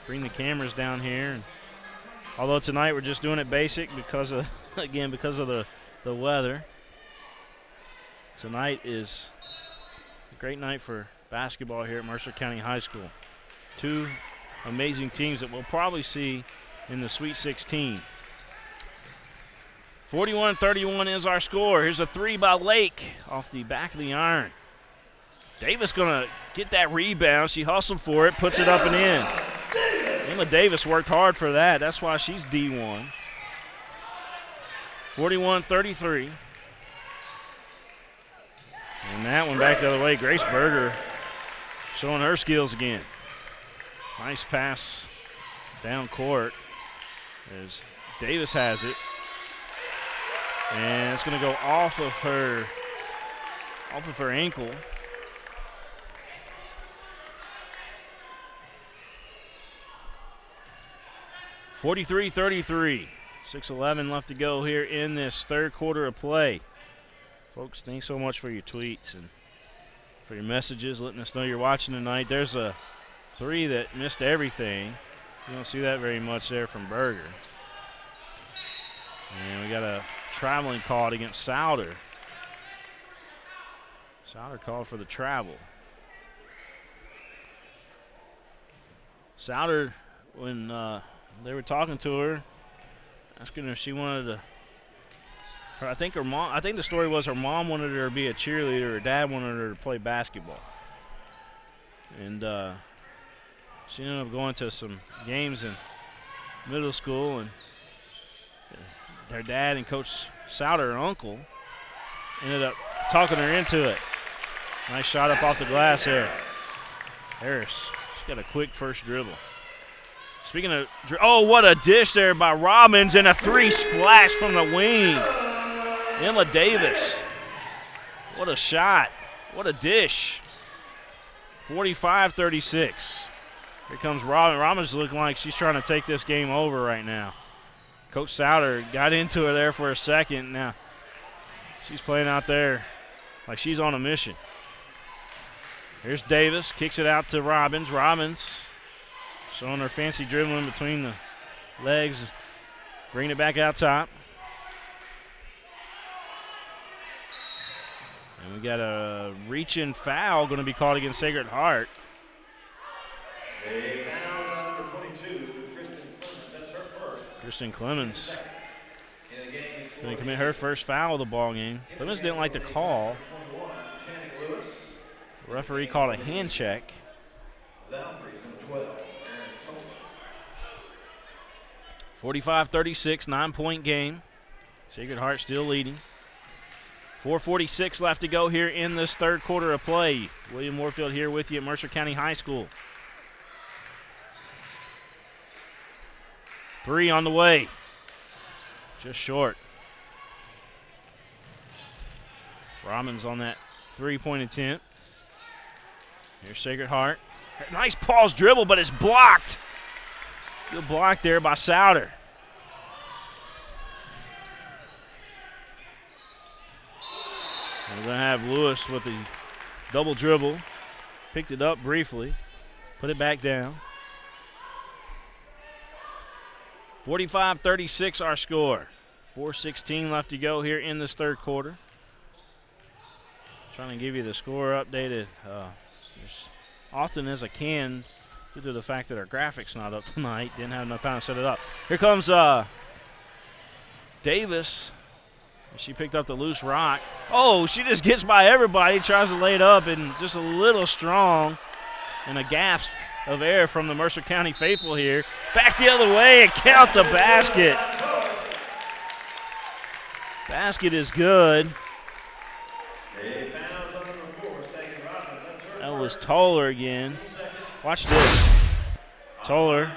bring the cameras down here. And although tonight we're just doing it basic because of the weather. Tonight is a great night for basketball here at Mercer County High School. Two amazing teams that we'll probably see in the Sweet 16. 41-31 is our score. Here's a three by Lake off the back of the iron. Davis going to get that rebound. She hustled for it, puts it up and in. Emma Davis worked hard for that. That's why she's D1. 41-33. And that one back the other way. Grace Berger showing her skills again. Nice pass down court as Davis has it. And it's going to go off of her ankle. (43-33). 6:11 left to go here in this third quarter of play. Folks, thanks so much for your tweets and for your messages, letting us know you're watching tonight. There's a three that missed everything. You don't see that very much there from Berger. And we got a traveling called against Souter. Souter called for the travel. Souter, when they were talking to her, asking her if she wanted to. I think the story was her mom wanted her to be a cheerleader. Her dad wanted her to play basketball. And she ended up going to some games in middle school, and her dad and Coach Souter, her uncle, ended up talking her into it. Nice shot up off the glass there. Harris, she's got a quick first dribble. Speaking of, what a dish there by Robbins, and a three splash from the wing. Emma Davis. What a shot. What a dish. 45-36. Here comes Robbins. Robbins looking like she's trying to take this game over right now. Coach Souter got into her there for a second. Now she's playing out there like she's on a mission. Here's Davis. Kicks it out to Robbins. Robbins showing her fancy dribbling between the legs. Bringing it back out top. And we got a reach-in foul going to be called against Sacred Heart. A foul on number 22, Kristen Clemens. That's her first. Kristen Clemens going to commit her first foul of the ball game. Clemens didn't like the call. The referee called a hand check. 45-36, 9-point game. Sacred Heart still leading. 4:46 left to go here in this third quarter of play. William Warfield here with you at Mercer County High School. Three on the way. Just short. Robbins on that three-point attempt. Here's Sacred Heart. Nice pause dribble, but it's blocked. Good block there by Souter. We're going to have Lewis with the double dribble. Picked it up briefly. Put it back down. 45-36 our score. 4:16 left to go here in this third quarter. Trying to give you the score updated as often as I can due to the fact that our graphics not up tonight. Didn't have enough time to set it up. Here comes Davis. She picked up the loose rock. Oh, she just gets by everybody, tries to lay it up, and just a little strong. And a gasp of air from the Mercer County faithful here. Back the other way and count the basket. Basket is good. That was Toller again. Watch this. Toller.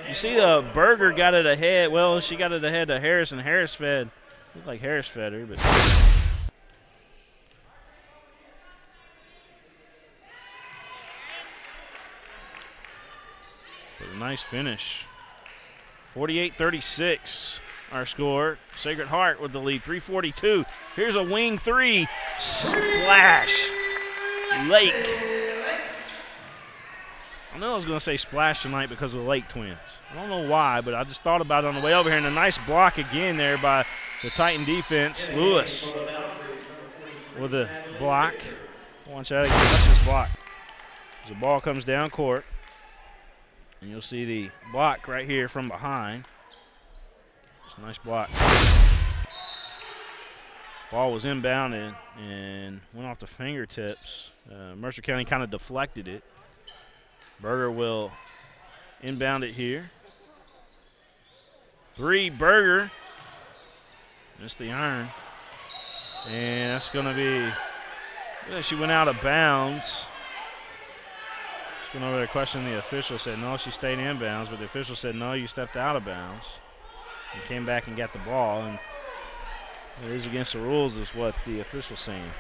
You see the Berger got it ahead. Well, she got it ahead to Harris, and Harris fed. Looked like Harris fed her, but. But a nice finish. 48-36 our score. Sacred Heart with the lead, 3:42. Here's a wing three. Splash. Lake. I know I was going to say splash tonight because of the Lake twins. I don't know why, but I just thought about it on the way over here. And a nice block again there by the Titan defense. Lewis with the block. Watch that again. Watch this block. As the ball comes down court. And you'll see the block right here from behind. It's a nice block. Ball was inbounded and went off the fingertips. Mercer County kind of deflected it. Berger will inbound it here. Three, Berger. Missed the iron. And that's going to be, she went out of bounds. Just went over there questioning the official. Said, no, she stayed in bounds. But the official said, no, you stepped out of bounds. And came back and got the ball. And it is against the rules is what the official's saying.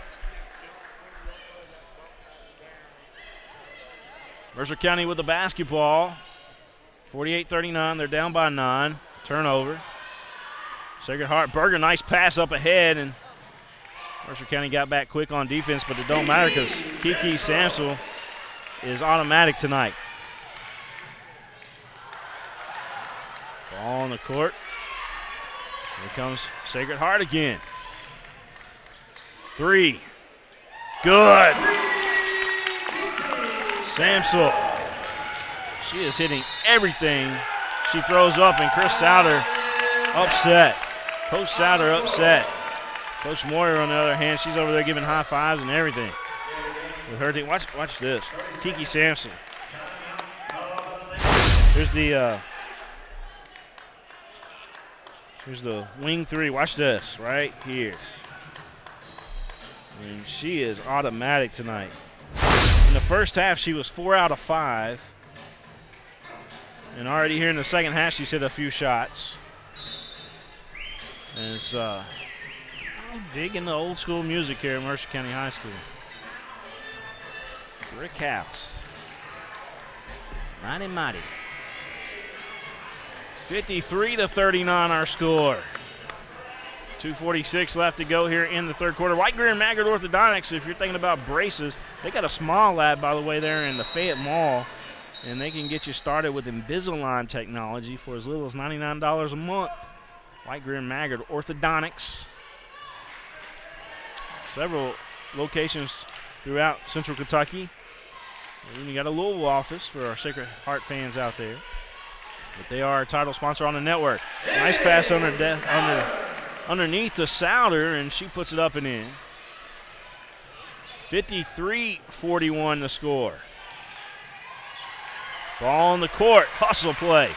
Mercer County with the basketball. 48-39. They're down by 9. Turnover. Sacred Heart. Berger, nice pass up ahead. And Mercer County got back quick on defense, but it don't matter because Kiki Samsel is automatic tonight. Ball on the court. Here comes Sacred Heart again. Three. Good. Samsel. She is hitting everything she throws up, and Chris Souter upset. Coach Souter upset. Coach Moyer, on the other hand, she's over there giving high fives and everything with her team. Watch this. Kiki Samson. Here's the wing three. Watch this right here. And she is automatic tonight. In the first half, she was 4 out of 5. And already here in the second half, she's hit a few shots. And it's digging the old school music here at Mercer County High School. Brick house. Mighty, mighty. 53-39 our score. 2:46 left to go here in the third quarter. Greer and Maggard Orthodontics, if you're thinking about braces, they got a small lab, by the way, there in the Fayette Mall. And they can get you started with Invisalign technology for as little as $99 a month. Greer and Maggard Orthodontics. Several locations throughout Central Kentucky. And you got a Louisville office for our Sacred Heart fans out there. But they are a title sponsor on the network. Nice pass underneath to Souter, and she puts it up and in. 53-41 the score. Ball on the court, hustle play.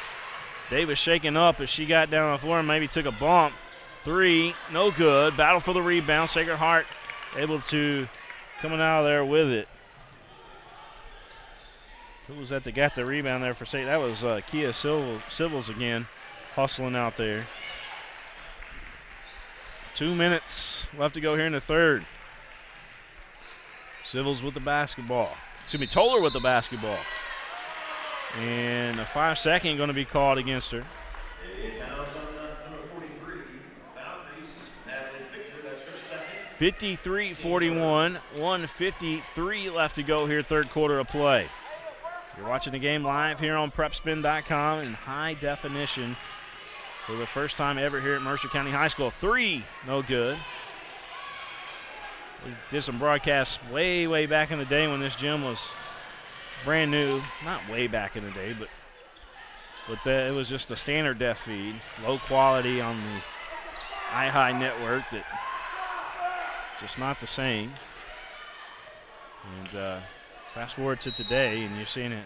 Davis shaking up as she got down on the floor and maybe took a bump. Three, no good. Battle for the rebound. Sacred Heart able to coming out of there with it. Who was that got the rebound there for Sacred? That was Kia Civils again, hustling out there. 2 minutes left to go here in the third. Civils with the basketball. Excuse me, Toller with the basketball. And a 5-second going to be called against her. Fouls on number 43, Valkyries, Natalie Victor, that's her second. 53-41, 1:53 left to go here, third quarter of play. You're watching the game live here on PrepSpin.com in high definition for the first time ever here at Mercer County High School. 3, no good. We did some broadcasts way back in the day when this gym was brand new. Not way back in the day, but it was just a standard def feed, low quality on the iHigh network, that just not the same. And fast forward to today, and you're seeing it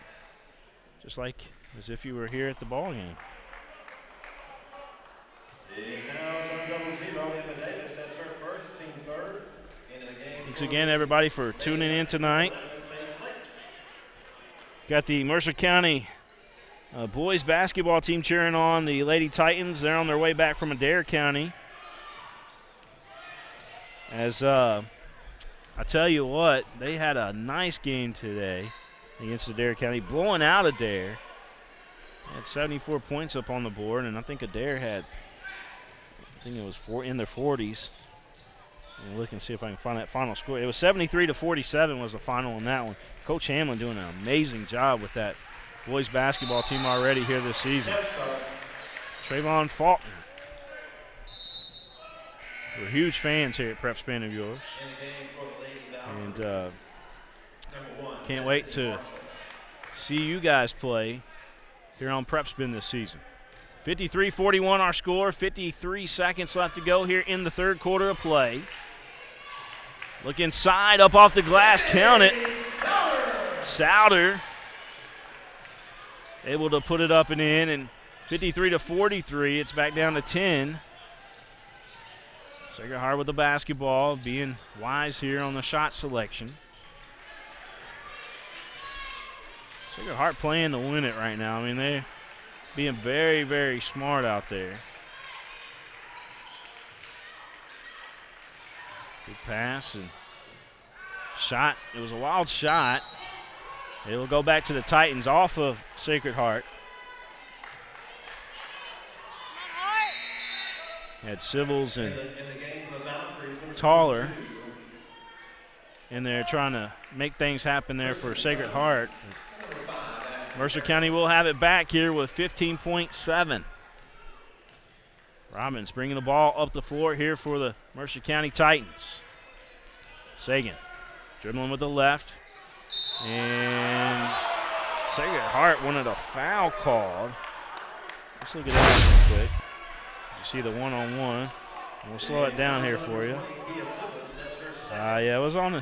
just like as if you were here at the ball game. Thanks again, everybody, for tuning in tonight. Got the Mercer County boys basketball team cheering on the Lady Titans. They're on their way back from Adair County. As I tell you what, they had a nice game today against Adair County, blowing out Adair. They had 74 points up on the board, and I think Adair had, I think it was in their 40s. And look and see if I can find that final score. It was 73-47 was the final on that one. Coach Hamlin doing an amazing job with that boys basketball team already here this season. Trayvon Faulkner. We're huge fans here at PrepSpin of yours. And can't wait to see you guys play here on PrepSpin this season. 53-41 our score, 53 seconds left to go here in the third quarter of play. Look inside, up off the glass, count it. Souder able to put it up and in, and 53-43, it's back down to 10. Sacred Heart with the basketball, being wise here on the shot selection. Sacred Heart playing to win it right now. I mean, they're being very smart out there. Good pass and shot. It was a wild shot. It will go back to the Titans off of Sacred Heart. Had Civils and Taller in there trying to make things happen there for Sacred Heart. Mercer County will have it back here with 15.7. Robbins bringing the ball up the floor here for the Mercer County Titans. Sagan dribbling with the left. And Sacred Heart wanted a foul called. Let's look at that real quick. You see the one-on-one. We'll slow it down here for you. Yeah, it was on the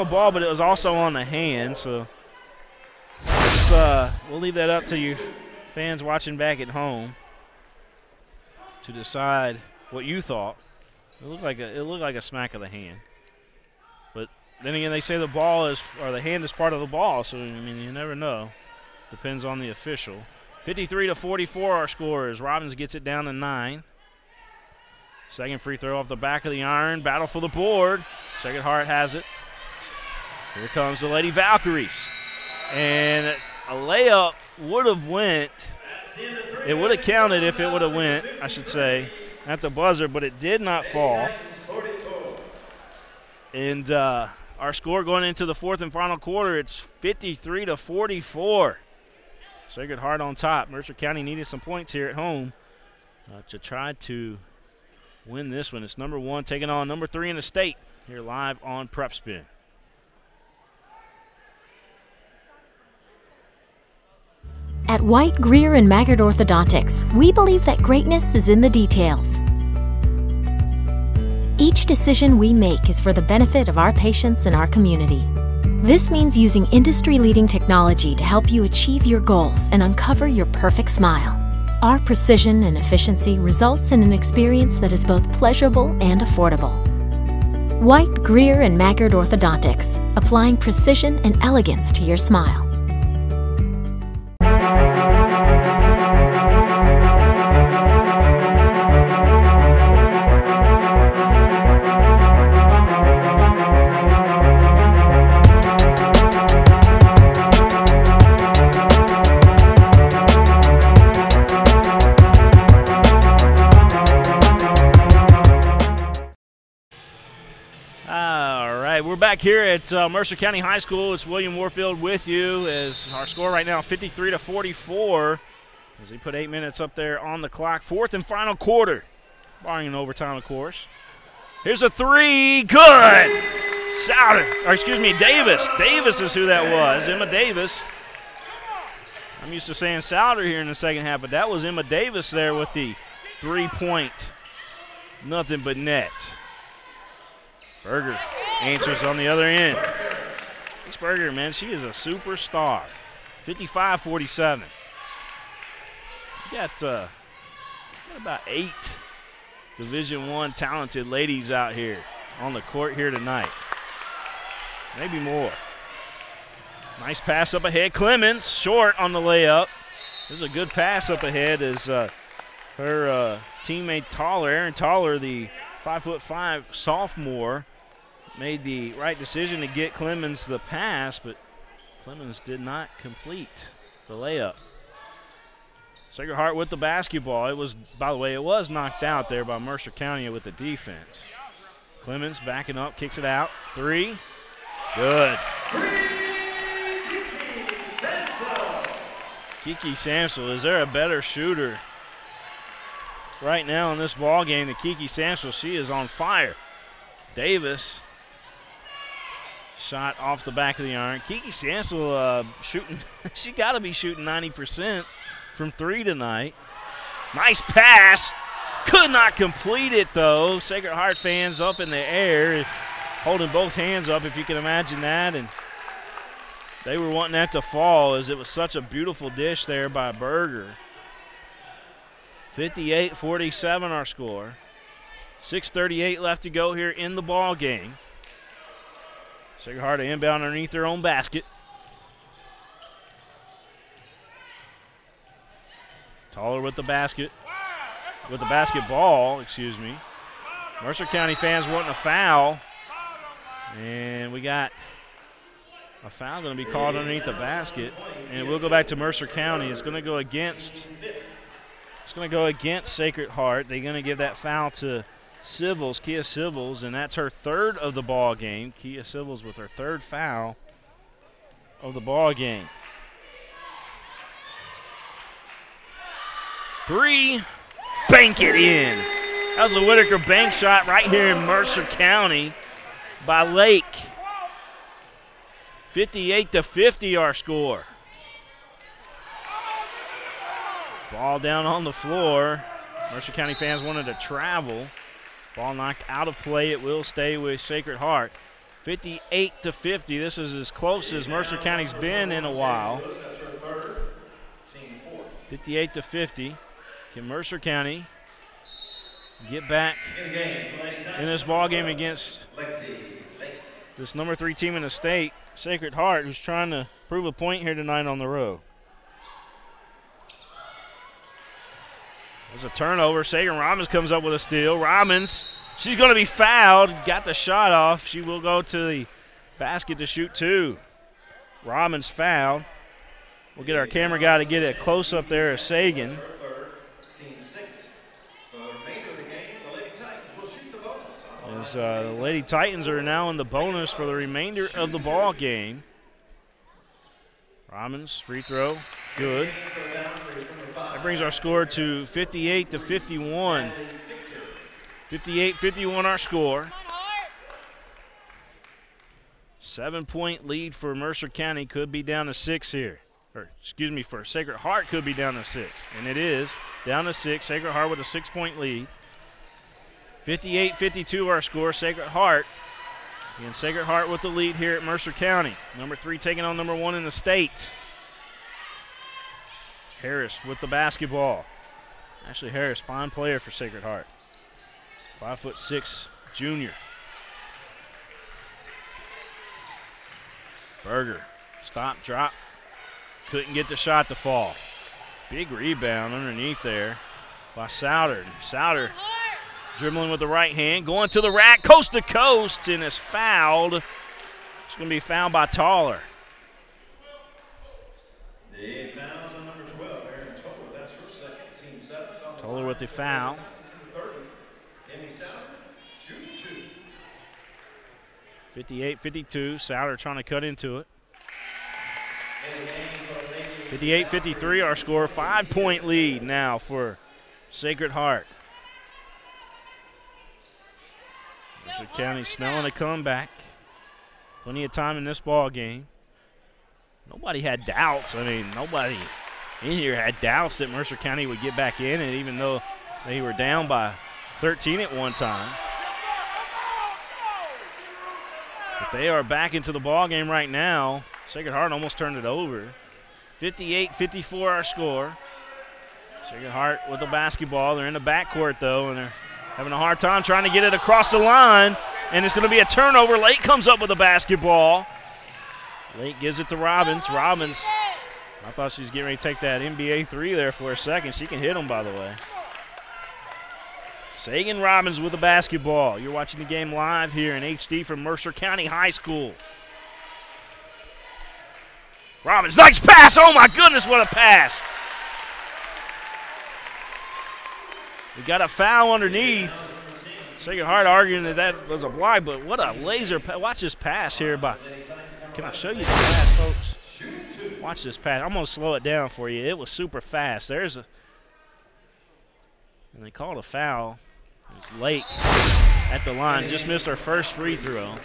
ball, but it was also on the hand. So we'll leave that up to you fans watching back at home to decide what you thought. It looked like a smack of the hand. But then again, they say the hand is part of the ball, so I mean you never know. Depends on the official. 53-44 our score is. Robbins gets it down to 9. Second free throw off the back of the iron. Battle for the board. Sacred Heart has it. Here comes the Lady Valkyries. And a layup would have went. It would have counted if it would have went, I should say, at the buzzer, but it did not fall. And our score going into the fourth and final quarter, it's 53-44. Sacred Heart on top. Mercer County needed some points here at home to try to win this one. It's number 1 taking on number 3 in the state here live on PrepSpin. At White, Greer, and Maggard Orthodontics, we believe that greatness is in the details. Each decision we make is for the benefit of our patients and our community. This means using industry-leading technology to help you achieve your goals and uncover your perfect smile. Our precision and efficiency results in an experience that is both pleasurable and affordable. White, Greer, and Maggard Orthodontics, applying precision and elegance to your smile. back here at Mercer County High School. It's William Warfield with you as our score right now 53-44 as they put 8 minutes up there on the clock. Fourth and final quarter, barring an overtime, of course. Here's a three. Good. Davis. Davis is who that was. Emma Davis. I'm used to saying Souder here in the second half, but that was Emma Davis there with the 3-point. Nothing but net. Berger answers on the other end. This Berger, man, she is a superstar. 55-47. You got about 8 Division I talented ladies out here on the court here tonight. Maybe more. Nice pass up ahead. Clemens short on the layup. This is a good pass up ahead as her teammate Aaron Toller, the 5'5" sophomore, made the right decision to get Clemens the pass, but Clemens did not complete the layup. Sacred Heart with the basketball. It was, by the way, it was knocked out there by Mercer County with the defense. Clemens backing up, kicks it out. 3. Good. Kiki Samsel, is there a better shooter right now in this ball game than Kiki Samsel? She is on fire. Davis, shot off the back of the iron. Kiki Samsel shooting, she got to be shooting 90% from 3 tonight. Nice pass. Could not complete it, though. Sacred Heart fans up in the air, holding both hands up, if you can imagine that. And they were wanting that to fall as it was such a beautiful dish there by Berger. 58-47 our score. 6:38 left to go here in the ball game. Sacred Heart to inbound underneath their own basket. Toller with the basketball, excuse me. Mercer County fans wanting a foul. And we got a foul going to be called underneath the basket. And we'll go back to Mercer County. It's going to go against Sacred Heart. They're going to give that foul to Kia Civils, and that's her 3rd of the ball game. Kia Civils with her 3rd foul of the ball game. 3, bank it in. That was a Whitaker bank shot right here in Mercer County by Lake. 58-50 our score. Ball down on the floor. Mercer County fans wanted to travel. Ball knocked out of play. It will stay with Sacred Heart. 58-50. This is as close as Mercer County's been in a while. 58-50. Can Mercer County get back in this ball game against this number 3 team in the state, Sacred Heart, who's trying to prove a point here tonight on the road? There's a turnover. Sagan Robbins comes up with a steal. Robbins, she's going to be fouled. Got the shot off. She will go to the basket to shoot 2. Robbins fouled. We'll get our camera guy to get a close-up there of Sagan. As the Lady Titans are now in the bonus for the remainder of the ball game. Robbins, free throw, good. That brings our score to 58-51. 58-51 our score. 7-point lead for Mercer County, could be down to 6 here. Or, excuse me, for Sacred Heart could be down to 6. And it is down to 6. Sacred Heart with a 6-point lead. 58-52 our score. Sacred Heart. And Sacred Heart with the lead here at Mercer County. Number 3 taking on number 1 in the state. Harris with the basketball. Ashley Harris, fine player for Sacred Heart. 5'6" junior. Berger, stop, drop. Couldn't get the shot to fall. Big rebound underneath there by Souder. Souder dribbling with the right hand, going to the rack, coast to coast, and is fouled. It's going to be fouled by Toller. The fouls on number 12, Aaron Toller. That's her second, team 7th. Toller with the foul. 30. Amy Souder, shoot 2. 58-52. Souter trying to cut into it. 58-53 our score. 5-point lead now for Sacred Heart. Mercer County smelling a comeback. Plenty of time in this ball game. Nobody had doubts. I mean, nobody in here had doubts that Mercer County would get back in, and even though they were down by 13 at one time. But they are back into the ball game right now. Sacred Heart almost turned it over. 58-54 our score. Sacred Heart with the basketball. They're in the backcourt, though, and they're having a hard time trying to get it across the line, and it's going to be a turnover. Lake comes up with the basketball. Lake gives it to Robbins. Robbins, I thought she was getting ready to take that NBA three there for a second. She can hit them, by the way. Sagan Robbins with the basketball. You're watching the game live here in HD from Mercer County High School. Robbins, nice pass. Oh, my goodness, what a pass. We got a foul underneath. Sacred Heart arguing that that was a block, but what a laser pass. Watch this pass here. Can I show you the pass, folks? Watch this pass. I'm going to slow it down for you. It was super fast. And they called a foul. It's Lake at the line. Just missed her first free throw.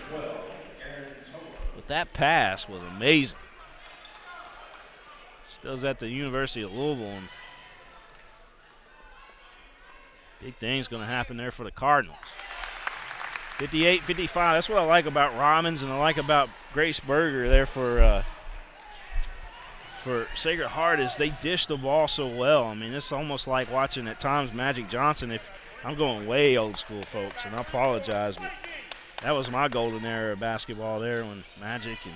But that pass was amazing. She does that at the University of Louisville. And big things going to happen there for the Cardinals. 58-55. That's what I like about Robbins, and I like about Grace Berger there for Sacred Heart is they dish the ball so well. I mean, it's almost like watching at times Magic Johnson. If I'm going way old school, folks, and I apologize, but that was my golden era of basketball there when Magic and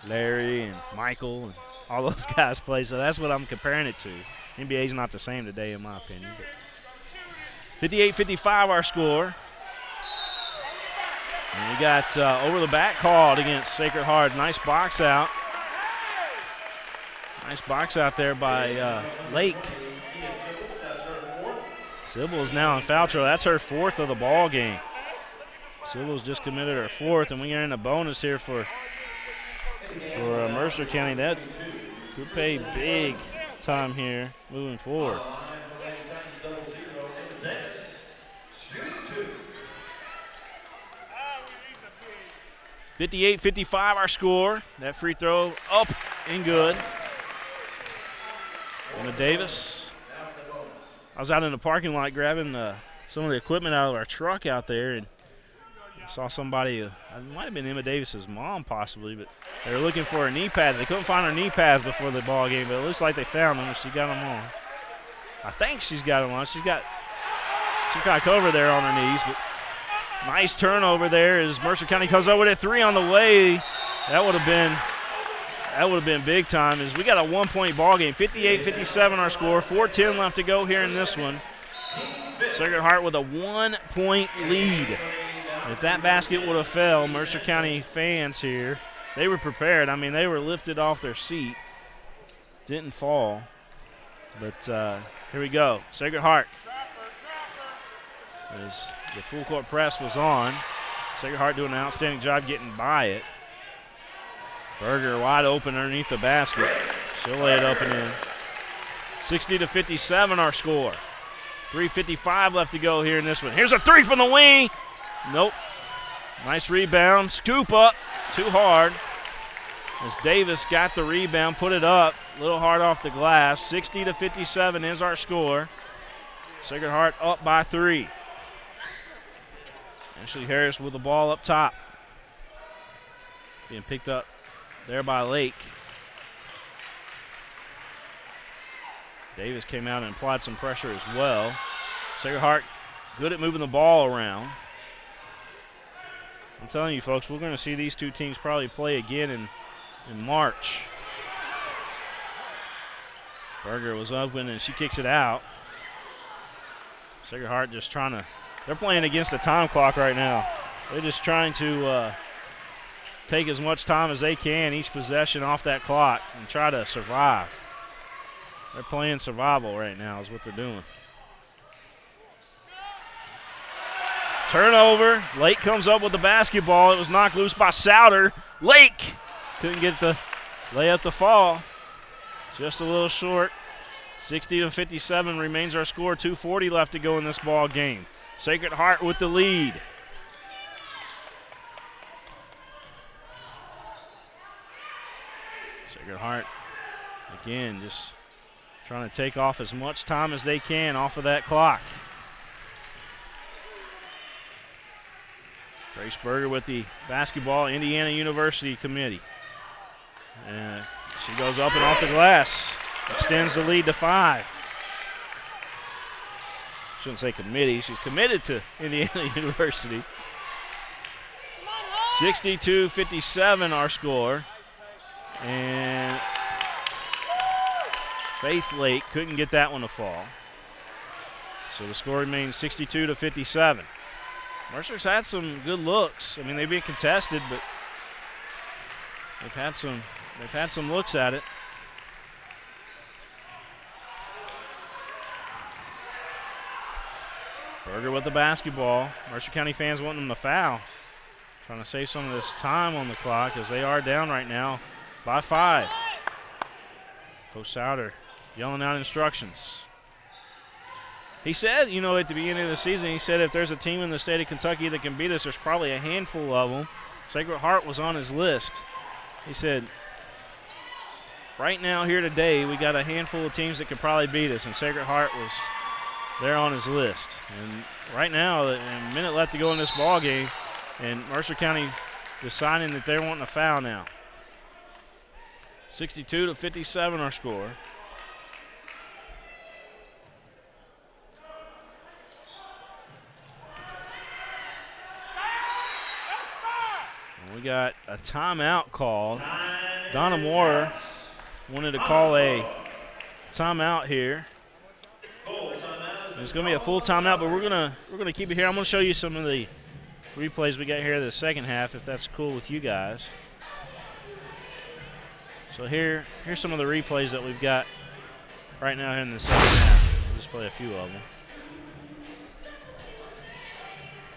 Larry and Michael and all those guys played. So that's what I'm comparing it to. NBA's not the same today, in my opinion. 58-55 our score. And we got over the back called against Sacred Heart. Nice box out. Nice box out there by Lake. Sybil is now in foul trouble. That's her fourth of the ball game. Sybil's just committed her fourth, and we are in a bonus here for Mercer County. That could pay big time here moving forward. 58-55 our score. That free throw up and good. Emma Davis. I was out in the parking lot grabbing some of the equipment out of our truck out there, and I saw somebody, it might have been Emma Davis's mom possibly, but they were looking for her knee pads. They couldn't find her knee pads before the ball game, but it looks like they found them and she got them on. I think she's got them on. She's got some kind of cover there on her knees, but nice turnover there as Mercer County comes over at three on the way. That would have been big time as we got a 1-point ball game. 58-57 our score. 4:10 left to go here in this one. Sacred Heart with a 1-point lead. If that basket would have fell, Mercer County fans here, they were prepared. I mean, they were lifted off their seat. Didn't fall. But here we go. Sacred Heart. As the full court press was on. Sacred Heart doing an outstanding job getting by it. Berger wide open underneath the basket. She'll lay it up and in. 60-57 our score. 3:55 left to go here in this one. Here's a three from the wing. Nope. Nice rebound. Scoop up. Too hard. As Davis got the rebound, put it up. A little hard off the glass. 60-57 is our score. Sacred Heart up by 3. Ashley Harris with the ball up top. Being picked up there by Lake. Davis came out and applied some pressure as well. Sacred Heart good at moving the ball around. I'm telling you, folks, we're going to see these two teams probably play again in March. Berger was open, and she kicks it out. Sacred Heart just trying to – they're playing against a time clock right now. They're just trying to take as much time as they can, each possession off that clock, and try to survive. They're playing survival right now is what they're doing. Turnover. Lake comes up with the basketball. It was knocked loose by Souter. Lake couldn't get the layup to fall. Just a little short. 60-57 remains our score. 2:40 left to go in this ball game. Sacred Heart with the lead. Sacred Heart, again, just trying to take off as much time as they can off of that clock. Grace Berger with the basketball, Indiana University committee. And she goes up and off the glass, extends the lead to 5. Shouldn't say committee, she's committed to Indiana University. 62-57 our score. And Faith Lake couldn't get that one to fall. So the score remains 62-57. Mercer's had some good looks. I mean, they've been contested, but they've had some looks at it. Berger with the basketball. Mercer County fans want them to foul. Trying to save some of this time on the clock as they are down right now by 5. Coach Souter yelling out instructions. He said, you know, at the beginning of the season, he said if there's a team in the state of Kentucky that can beat us, there's probably a handful of them. Sacred Heart was on his list. He said, right now here today, we got a handful of teams that could probably beat us, and Sacred Heart was there on his list. And right now, a minute left to go in this ball game, and Mercer County deciding that they're wanting a foul now. 62-57 our score. And we got a timeout called. Donna Moore wanted to call a timeout here. It's going to be a full timeout, but we're gonna keep it here. I'm going to show you some of the replays we got here in the second half, if that's cool with you guys. So here's some of the replays that we've got right now here in the second half. We'll just play a few of them.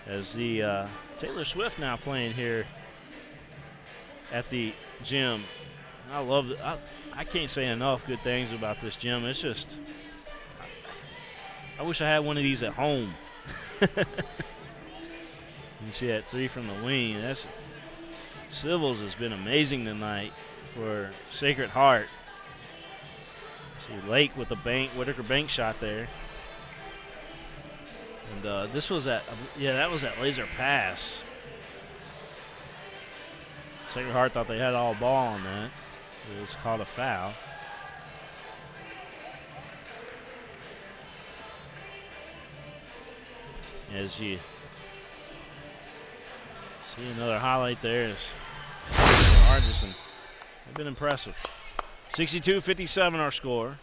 As the Taylor Swift now playing here at the gym. I love it. I can't say enough good things about this gym. It's just, I wish I had one of these at home. And she had 3 from the wing. Civils has been amazing tonight for Sacred Heart. See Lake with the Whitaker bank shot there. And this was that was that laser pass. Sacred Heart thought they had all ball on that. It was called a foul. As you see another highlight there is Argison. They've been impressive. 62-57 our score.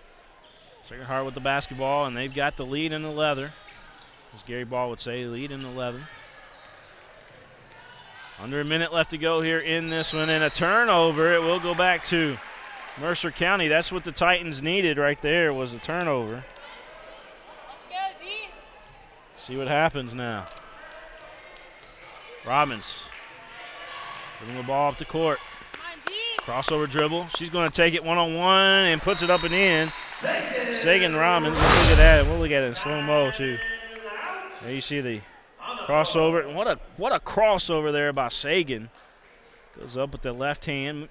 Sacred Heart with the basketball, and they've got the lead in the leather. As Gary Ball would say, lead in the leather. Under a minute left to go here in this one, and a turnover. It will go back to Mercer County. That's what the Titans needed right there, was a turnover. Let's go, Z. See what happens now. Robbins bringing the ball up the court. Crossover dribble. She's going to take it one-on-one and puts it up and in. Sagan Robbins. Let's look at that. We'll look at it in slow-mo, too. There you see the crossover. And what a crossover there by Sagan. Goes up with the left hand.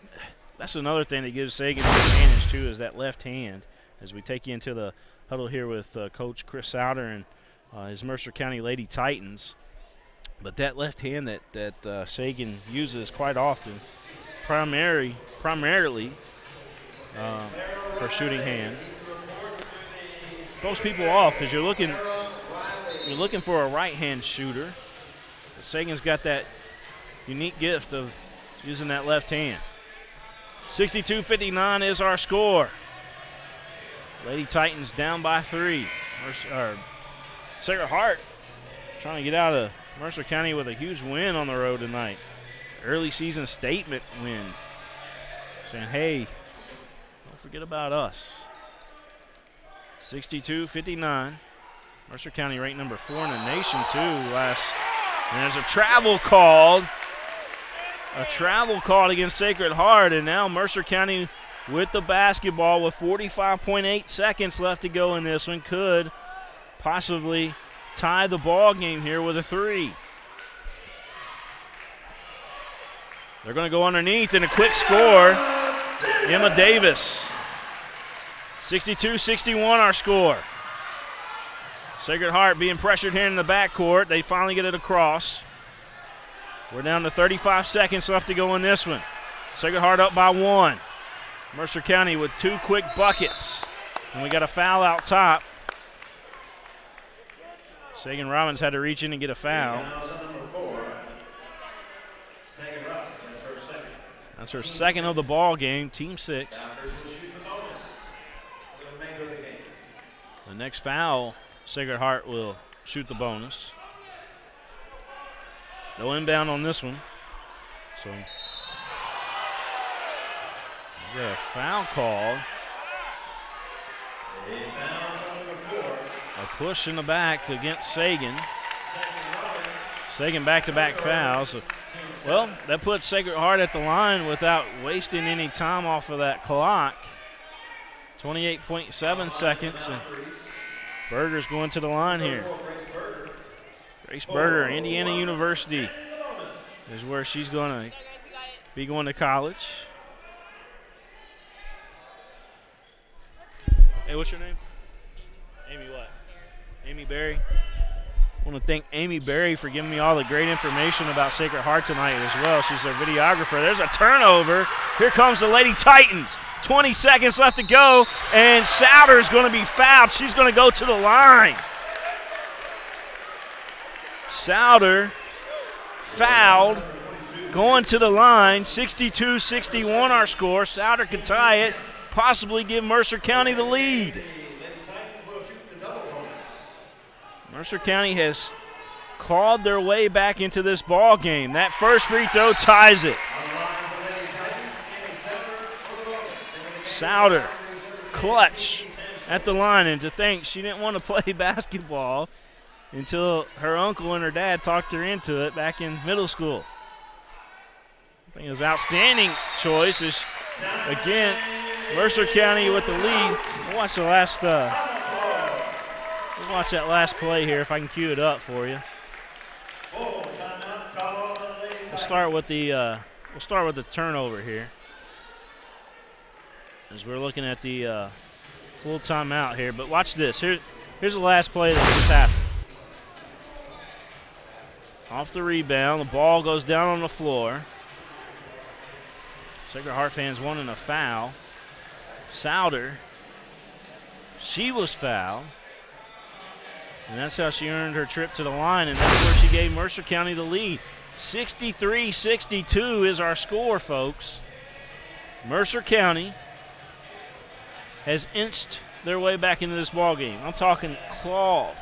That's another thing that gives Sagan the advantage, too, is that left hand. As we take you into the huddle here with Coach Chris Souter and his Mercer County Lady Titans. But that left hand that Sagan uses quite often, primarily her shooting hand, throws people off because you're looking for a right-hand shooter. But Sagan's got that unique gift of using that left hand. 62-59 is our score. Lady Titans down by 3. Sacred Heart trying to get out of Mercer County with a huge win on the road tonight. Early season statement win. Saying, hey, don't forget about us. 62-59. Mercer County ranked number 4 in the nation, too, last And there's a travel called. A travel called against Sacred Heart, and now Mercer County with the basketball with 45.8 seconds left to go in this one. Could possibly tie the ball game here with a 3. They're going to go underneath, and a quick score. Emma Davis. 62-61 our score. Sacred Heart being pressured here in the backcourt. They finally get it across. We're down to 35 seconds left to go in this one. Sacred Heart up by 1. Mercer County with 2 quick buckets. And we got a foul out top. Sagan Robbins had to reach in and get a foul. That's her second of the ball game, team 6. The next foul, Sacred Heart will shoot the bonus. No inbound on this one. So we got a foul call. A push in the back against Sagan. Sagan back-to-back fouls. So, well, that puts Sacred Heart at the line without wasting any time off of that clock. 28.7 seconds. And Berger's going to the line here. Grace Berger, Indiana University is where she's going to be going to college. Hey, what's your name? Amy what? Amy Berry. I want to thank Amy Berry for giving me all the great information about Sacred Heart tonight as well. She's our videographer. There's a turnover. Here comes the Lady Titans. 20 seconds left to go, and Souter's going to be fouled. She's going to go to the line. Souter fouled, going to the line. 62-61 our score. Souter could tie it, possibly give Mercer County the lead. Mercer County has clawed their way back into this ball game. That first free throw ties it. Souter, clutch at the line, and to think she didn't want to play basketball until her uncle and her dad talked her into it back in middle school. I think it was an outstanding choice. Is again, Mercer County with the lead. We'll watch the last. We'll watch that last play here if I can cue it up for you. We'll start with the turnover here, as we're looking at the full timeout here. But watch this. Here's the last play that just happened. Off the rebound, the ball goes down on the floor. Sacred Heart fans wanting a foul. Souter, she was fouled. And that's how she earned her trip to the line, and that's where she gave Mercer County the lead. 63-62 is our score, folks. Mercer County has inched their way back into this ball game. I'm talking clawed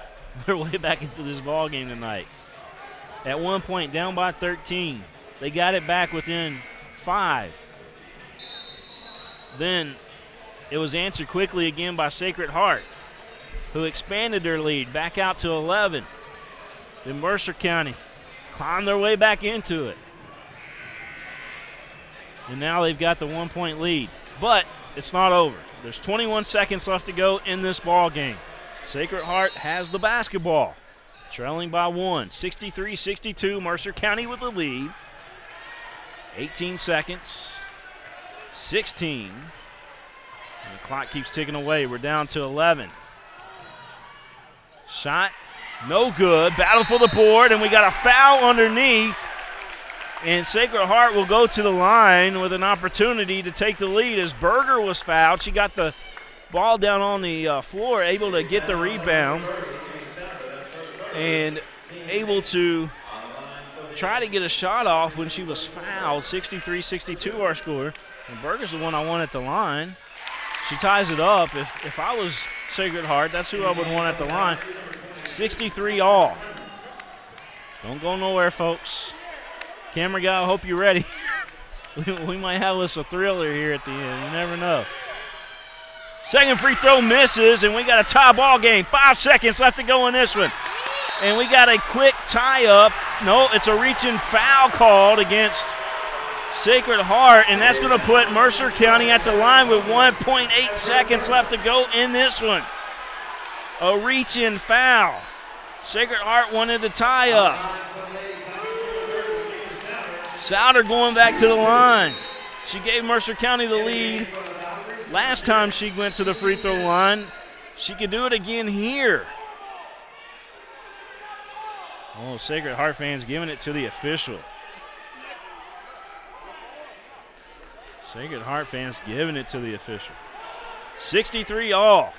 their way back into this ball game tonight. At one point, down by 13. They got it back within 5. Then it was answered quickly again by Sacred Heart, who expanded their lead back out to 11. Then Mercer County climbed their way back into it. And now they've got the 1-point lead. But it's not over. There's 21 seconds left to go in this ball game. Sacred Heart has the basketball, trailing by 1. 63-62, Mercer County with the lead. 18 seconds. 16. And the clock keeps ticking away. We're down to 11. Shot, no good. Battle for the board, and we got a foul underneath. And Sacred Heart will go to the line with an opportunity to take the lead as Berger was fouled. She got the ball down on the floor, able to get the rebound, and able to try to get a shot off when she was fouled. 63-62 our score. And Berger's the one I want at the line. She ties it up. If I was Sacred Heart, that's who I would want at the line. 63 all. Don't go nowhere, folks. Camera guy, I hope you're ready. we might have us a thriller here at the end. You never know. Second free throw misses, and we got a tie ball game. 5 seconds left to go in this one. And we got a quick tie-up. No, it's a reach-in foul called against Sacred Heart, and that's going to put Mercer County at the line with 1.8 seconds left to go in this one. A reach-in foul. Sacred Heart wanted the tie-up. Souder going back to the line. She gave Mercer County the lead last time she went to the free throw line. She can do it again here. Oh, Sacred Heart fans giving it to the official. Sacred Heart fans giving it to the official. 63 all.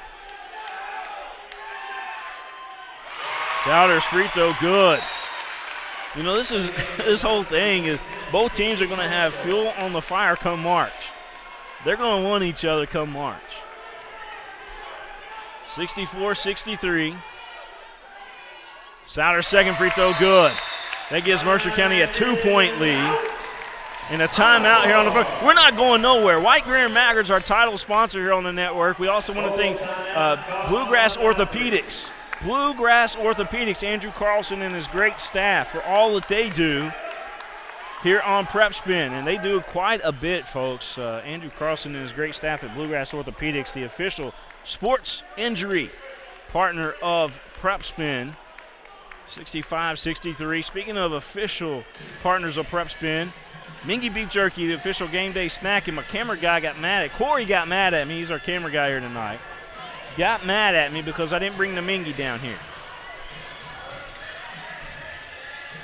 Souder's free throw good. You know, this whole thing is both teams are going to have fuel on the fire come March. They're going to want each other come March. 64-63. Souder's second free throw good. That gives Mercer County a 2-point lead. And a timeout here on the front. We're not going nowhere. White, Greer, and Maggard's our title sponsor here on the network. We also want to thank Bluegrass Orthopedics. Bluegrass Orthopedics, Andrew Carlson and his great staff for all that they do here on PrepSpin. And they do quite a bit, folks. Andrew Carlson and his great staff at Bluegrass Orthopedics, the official sports injury partner of PrepSpin. 65-63. Speaking of official partners of PrepSpin, Mingy Beef Jerky, the official game day snack, and my camera guy got mad at Corey got mad at me. He's our camera guy here tonight. Got mad at me because I didn't bring the Mingy down here.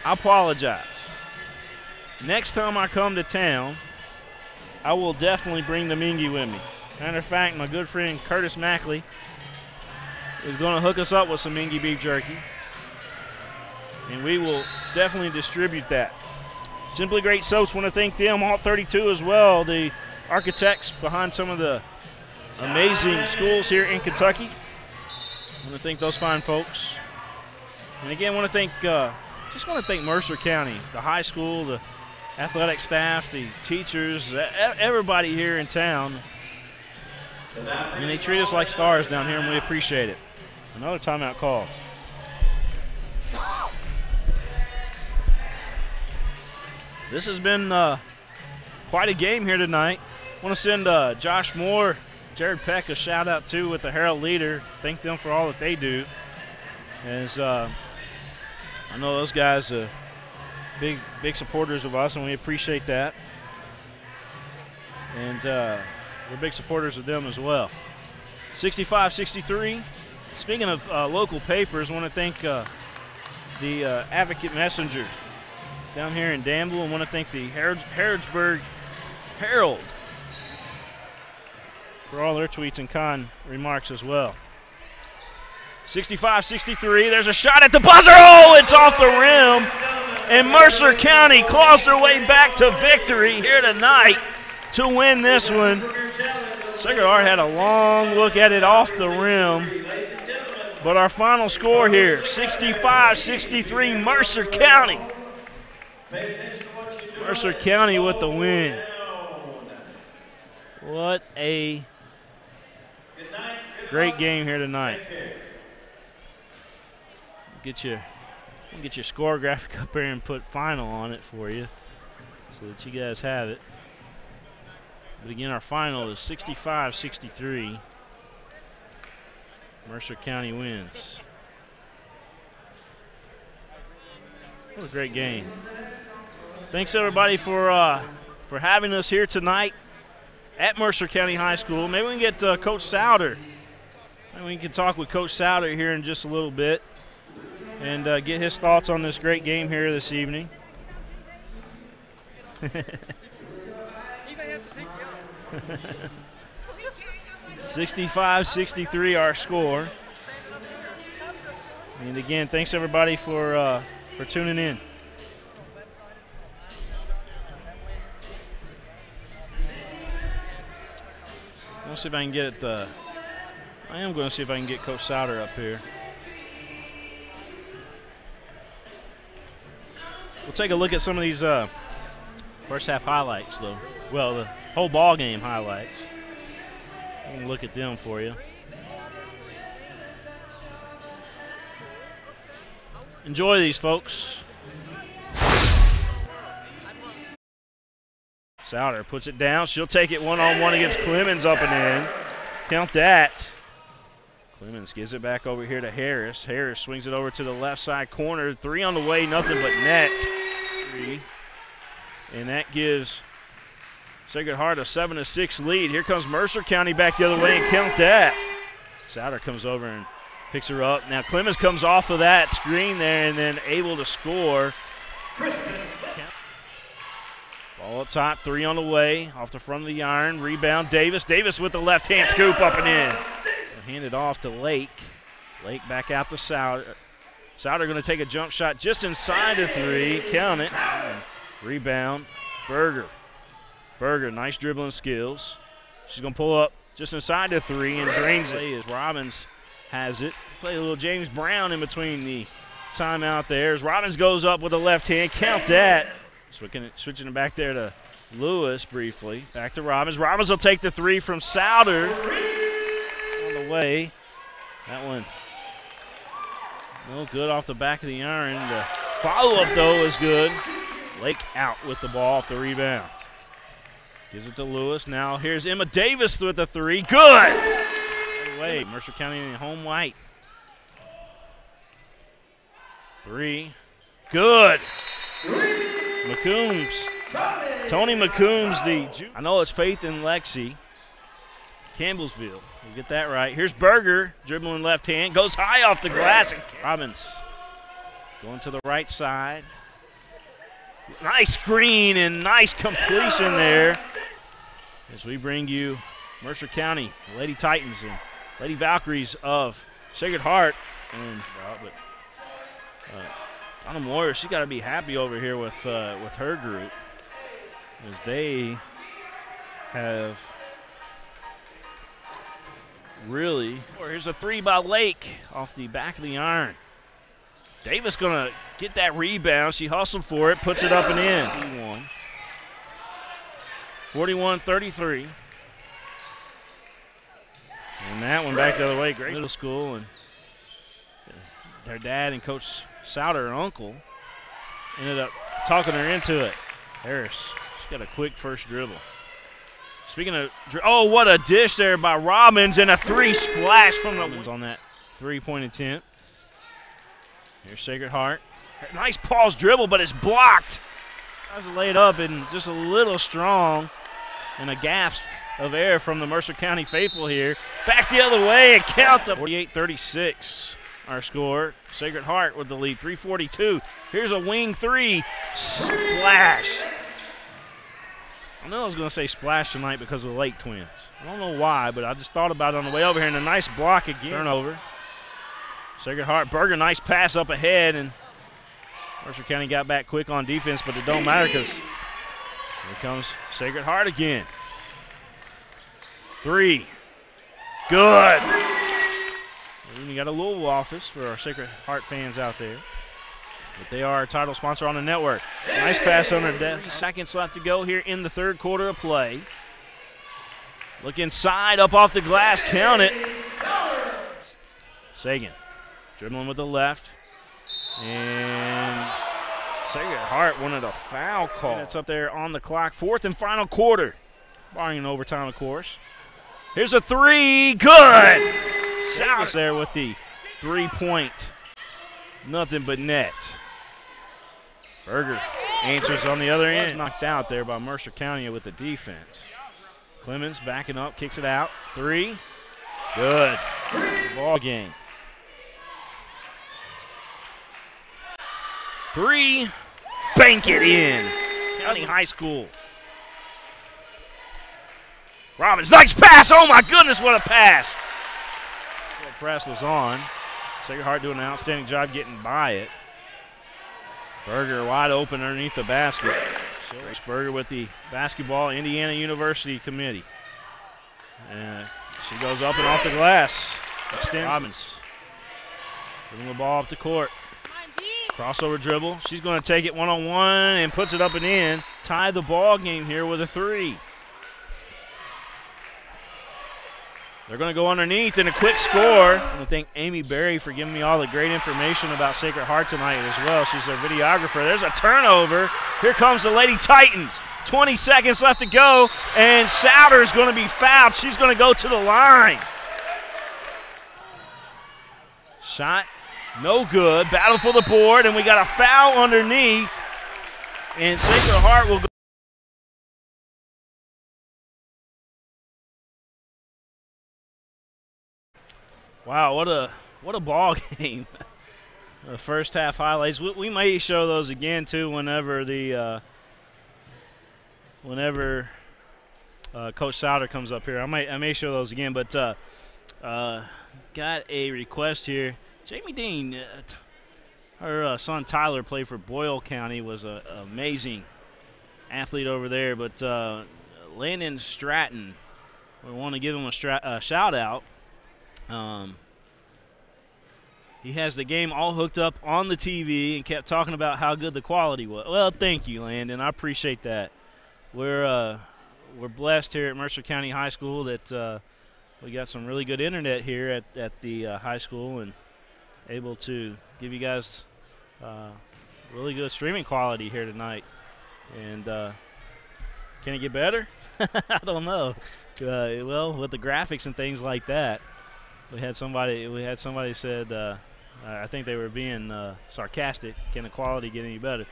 I apologize. Next time I come to town, I will definitely bring the Mingy with me. Matter of fact, my good friend Curtis Mackley is going to hook us up with some Mingy Beef Jerky, and we will definitely distribute that. Simply Great Soaps, want to thank them, Alt 32 as well, the architects behind some of the amazing schools here in Kentucky. Want to thank those fine folks. And again, want to thank, just want to thank Mercer County, the high school, the athletic staff, the teachers, everybody here in town. I mean, they treat us like stars down here, and we appreciate it. Another timeout call. This has been quite a game here tonight. I want to send Josh Moore, Jared Peck a shout out too with the Herald Leader. Thank them for all that they do. As I know those guys are big supporters of us, and we appreciate that. And we're big supporters of them as well. 65-63. Speaking of local papers, I want to thank the Advocate Messenger down here in Danville, and want to thank the Harrodsburg Herald for all their tweets and kind remarks as well. 65-63, there's a shot at the buzzer. Oh, it's off the rim. And Mercer County claws their way back to victory here tonight to win this one. Sacred Heart had a long look at it off the rim. But our final score here, 65-63, Mercer County. Mercer County with the win. What a great game here tonight. Get your score graphic up there and put final on it for you so that you guys have it. But again, our final is 65-63. Mercer County wins. What a great game. Thanks everybody for having us here tonight at Mercer County High School. Maybe we can get Coach Souder. Maybe we can talk with Coach Souder here in just a little bit and get his thoughts on this great game here this evening. 65-63 our score. And again, thanks everybody for tuning in. Let's see if I can get it. I am going to see if I can get Coach Souder up here. We'll take a look at some of these first half highlights, though. Well, the whole ball game highlights. We'll look at them for you. Enjoy these, folks. Souter puts it down. She'll take it one-on-one against Clemens up and in. Count that. Clemens gives it back over here to Harris. Harris swings it over to the left side corner. 3 on the way, nothing but net. 3. And that gives Sacred Heart a 7-6 lead. Here comes Mercer County back the other way, and count that. Souter comes over and picks her up. Now Clemens comes off of that screen there and then able to score. Ball up top, 3 on the way, off the front of the iron. Rebound, Davis. Davis with the left-hand scoop up and in. Hand it off to Lake. Lake back out to Souter. Souter going to take a jump shot just inside the 3. Count it. Rebound, Berger. Berger, nice dribbling skills. She's going to pull up just inside the 3 and drains it. As Robbins has it. Play a little James Brown in between the timeout there. As Robbins goes up with the left hand. Count that. Switching it back there to Lewis briefly. Back to Robbins. Robbins will take the 3 from Souter. On the way. That one no good off the back of the iron. The follow-up, though, is good. Lake out with the ball off the rebound. Gives it to Lewis. Now here's Emma Davis with the 3. Good! Away. Mercer County in home white. 3. Good. McCombs. Tony McCombs, I know it's Faith in Lexi. Campbellsville. We'll get that right. Here's Berger, dribbling left hand. Goes high off the glass. Robbins going to the right side. Nice screen and nice completion there. As we bring you Mercer County, the Lady Titans and Lady Valkyries of Sacred Heart. And Donna Moyer, she's got to be happy over here with her group, as they have really. Here's a 3 by Lake off the back of the iron. Davis gonna get that rebound. She hustled for it, puts it up and in. 41-33. And that one back the other way. Great middle school, and her dad and Coach Souter, her uncle, ended up talking her into it. Harris, she's got a quick first dribble. Speaking of, oh, what a dish there by Robbins, and a 3 splash from the on that 3-point attempt. Here's Sacred Heart. Nice pause dribble, but it's blocked. Tries to lay it up and just a little strong, and a gasp of air from the Mercer County faithful here. Back the other way and count the 48-36. Our score. Sacred Heart with the lead, 3:42. Here's a wing 3. Splash. I know I was going to say splash tonight because of the Lake Twins. I don't know why, but I just thought about it on the way over here. And a nice block again. Turnover. Sacred Heart. Berger, nice pass up ahead. And Mercer County got back quick on defense, but it don't matter because here comes Sacred Heart again. 3. Good. We got a Louisville office for our Sacred Heart fans out there. But they are our title sponsor on the network. Nice pass under death. 3 seconds left to go here in the third quarter of play. Look inside, up off the glass, count it. Sagan dribbling with the left. And Sacred Heart wanted a foul call. That's up there on the clock. 4th and final quarter. Barring an overtime, of course. Here's a 3. Good. South there with the 3-point. Nothing but net. Berger answers on the other end. Knocked out there by Mercer County with the defense. Clemens backing up, kicks it out. 3. Good. Ball game. 3. Bank it in. County High School. Robbins, nice pass. Oh my goodness, what a pass. The press was on. Sacred Heart doing an outstanding job getting by it. Berger wide open underneath the basket. Berger with the basketball Indiana University committee. And she goes up and off the glass. Extends. Robbins giving the ball up the court. Crossover dribble. She's going to take it one-on-one and puts it up and in. Tie the ball game here with a 3. They're going to go underneath and a quick score. I want to thank Amy Berry for giving me all the great information about Sacred Heart tonight as well. She's our videographer. There's a turnover. Here comes the Lady Titans. 20 seconds left to go, and Souter's going to be fouled. She's going to go to the line. Shot no good. Battle for the board, and we got a foul underneath. And Sacred Heart will go. Wow, what a ball game. The first half highlights. We may show those again too whenever Coach Souter comes up here. I may show those again, but got a request here. Jamie Dean, her son Tyler played for Boyle County, was an amazing athlete over there, but Landon Stratton, we want to give him a shout out. He has the game all hooked up on the TV and kept talking about how good the quality was. Well, thank you, Landon. I appreciate that. We're blessed here at Mercer County High School that we got some really good internet here at the high school and able to give you guys really good streaming quality here tonight. And can it get better? I don't know. Well, with the graphics and things like that. We had somebody said, I think they were being sarcastic. Can the quality get any better?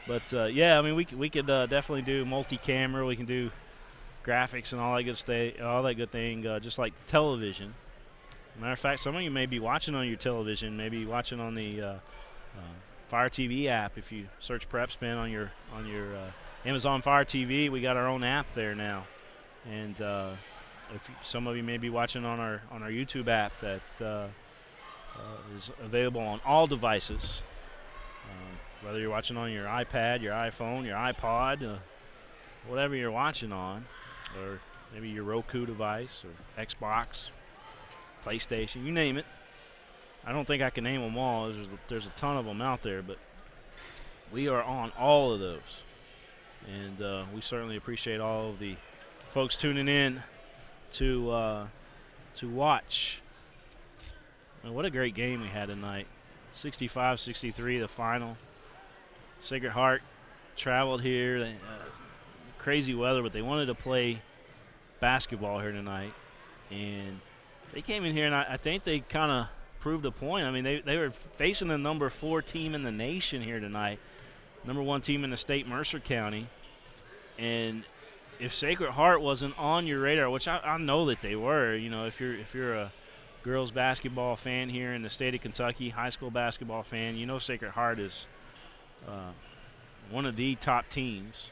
But yeah, I mean, we could definitely do multi-camera. We can do graphics and all that good thing, just like television. Matter of fact, some of you may be watching on your television, maybe watching on the Fire TV app. If you search PrepSpin on your Amazon Fire TV, we got our own app there now, and some of you may be watching on our YouTube app that is available on all devices, whether you're watching on your iPad, your iPhone, your iPod, whatever you're watching on, or maybe your Roku device or Xbox, PlayStation, you name it. I don't think I can name them all. There's a ton of them out there, but we are on all of those, and we certainly appreciate all of the folks tuning in to watch. And what a great game we had tonight. 65-63, the final. Sacred Heart traveled here. Crazy weather, but they wanted to play basketball here tonight. And they came in here, and I think they kind of proved a point. I mean, they were facing the number 4 team in the nation here tonight. Number 1 team in the state, Mercer County. And if Sacred Heart wasn't on your radar, which I know that they were, you know, if you're a girls basketball fan here in the state of Kentucky, high school basketball fan, you know Sacred Heart is one of the top teams.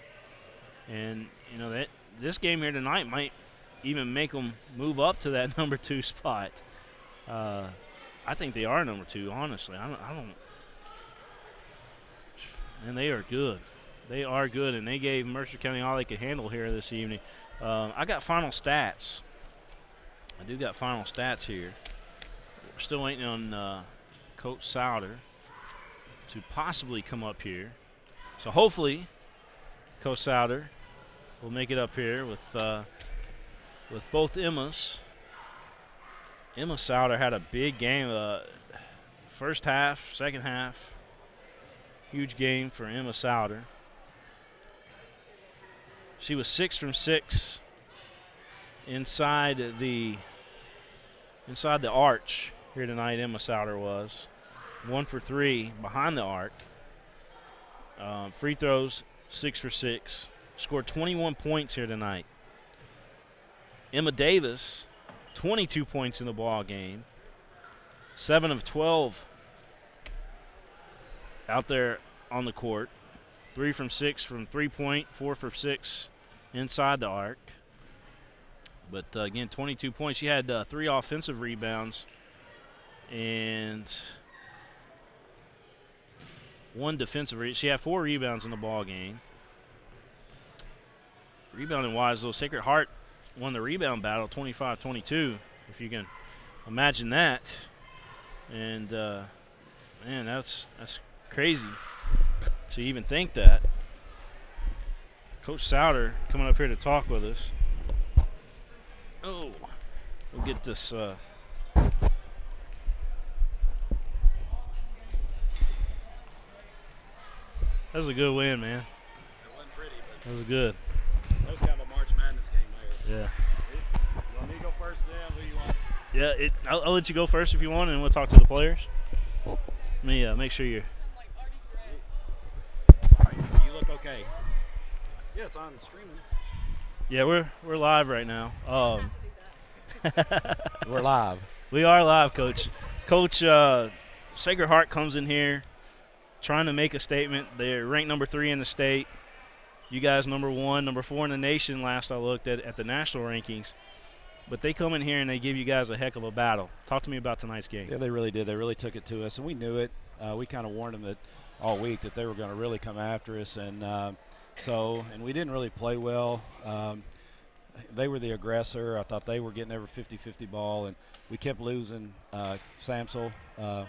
And, you know, that this game here tonight might even make them move up to that number 2 spot. I think they are number 2, honestly. I don't. And they are good. They are good, and they gave Mercer County all they could handle here this evening. I got final stats. I do got final stats here. We're still waiting on Coach Souter to possibly come up here. So hopefully Coach Souter will make it up here with both Emmas. Emma Souter had a big game. First half, second half. Huge game for Emma Souter. She was 6 from 6 inside the arch here tonight. Emma Souter was 1 for 3 behind the arc. Free throws 6 for 6. Scored 21 points here tonight. Emma Davis, 22 points in the ball game. 7 of 12 out there on the court. 3 from 6 from 3-point, 4 for 6 inside the arc. But again, 22 points. She had 3 offensive rebounds and 1 defensive. She had 4 rebounds in the ball game. Rebounding wise, though, Sacred Heart won the rebound battle 25-22, if you can imagine that. And man, that's crazy to even think that. Coach Souter coming up here to talk with us. Oh, we'll get this. That was a good win, man. It wasn't pretty, but that was good. That was kind of a March Madness game there. Yeah. You want me to go first then? Who do you want? Yeah, I'll let you go first if you want, and we'll talk to the players. Let me make sure you're. All right, you look okay. Yeah, it's on streaming. Yeah, we're live right now. We're live. We are live, Coach. Coach, Sacred Heart comes in here trying to make a statement. They're ranked number 3 in the state. You guys number 1, number 4 in the nation last I looked at the national rankings. But they come in here and they give you guys a heck of a battle. Talk to me about tonight's game. Yeah, they really did. They really took it to us, and we knew it. We kind of warned them that all week that they were going to really come after us, and and we didn't really play well. They were the aggressor. I thought they were getting every 50-50 ball, and we kept losing Samsel,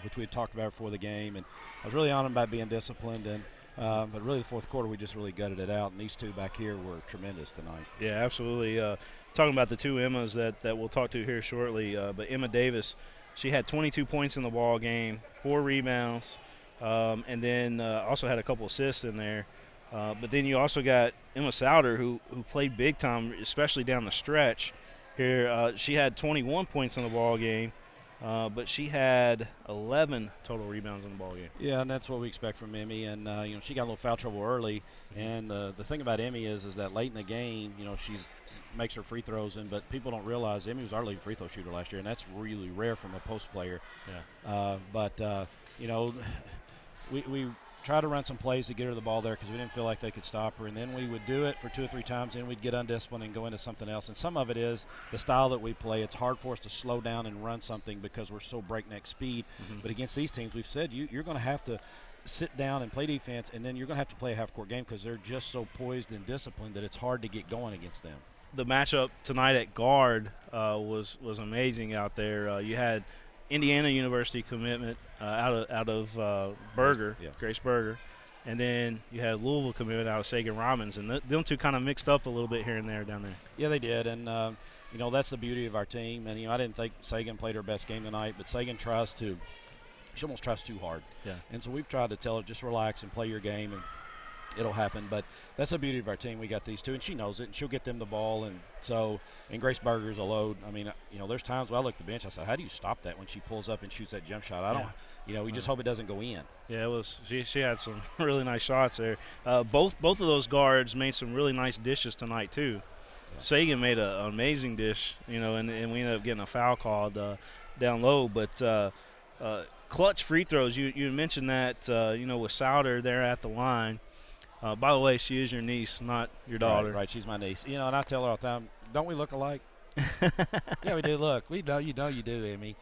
which we had talked about before the game. And I was really on them by being disciplined, and but really the fourth quarter we just really gutted it out, and these two back here were tremendous tonight. Yeah, absolutely. Talking about the two Emmas that we'll talk to here shortly, but Emma Davis, she had 22 points in the ball game, 4 rebounds, and then also had a couple assists in there. But then you also got Emma Souder, who played big time, especially down the stretch. Here, she had 21 points in the ball game, but she had 11 total rebounds in the ball game. Yeah, and that's what we expect from Emmy. And she got a little foul trouble early. And the thing about Emmy is that late in the game, she's makes her free throws in, but people don't realize Emmy was our leading free throw shooter last year, and that's really rare from a post player. Yeah. We try to run some plays to get her the ball there because we didn't feel like they could stop her, and then we would do it for 2 or 3 times, and we'd get undisciplined and go into something else. And some of it is the style that we play. It's hard for us to slow down and run something because we're so breakneck speed. But against these teams, we've said you're going to have to sit down and play defense, and then you're going to have to play a half-court game because they're just so poised and disciplined that it's hard to get going against them. The matchup tonight at guard was amazing out there. You had Indiana University commitment out of Berger, Grace Berger, and then you had Louisville commitment out of Sagan Robbins, and them two kind of mixed up a little bit here and there down there. Yeah, they did, and that's the beauty of our team. And I didn't think Sagan played her best game tonight, but Sagan she almost tries too hard. Yeah. And so we've tried to tell her just relax and play your game, and it'll happen. But that's the beauty of our team. We got these two, and she knows it, and she'll get them the ball. And Grace Berger's a load. I mean, there's times when I look at the bench, I said, how do you stop that when she pulls up and shoots that jump shot? We just hope it doesn't go in. Yeah, it was. She had some really nice shots there. Both of those guards made some really nice dishes tonight too. Yeah. Sagan made an amazing dish, and we ended up getting a foul called down low. But clutch free throws. You mentioned that with Souder there at the line. By the way, she is your niece, not your daughter. Right, she's my niece. And I tell her all the time, don't we look alike? Yeah, we do look. We know you do, Emmy.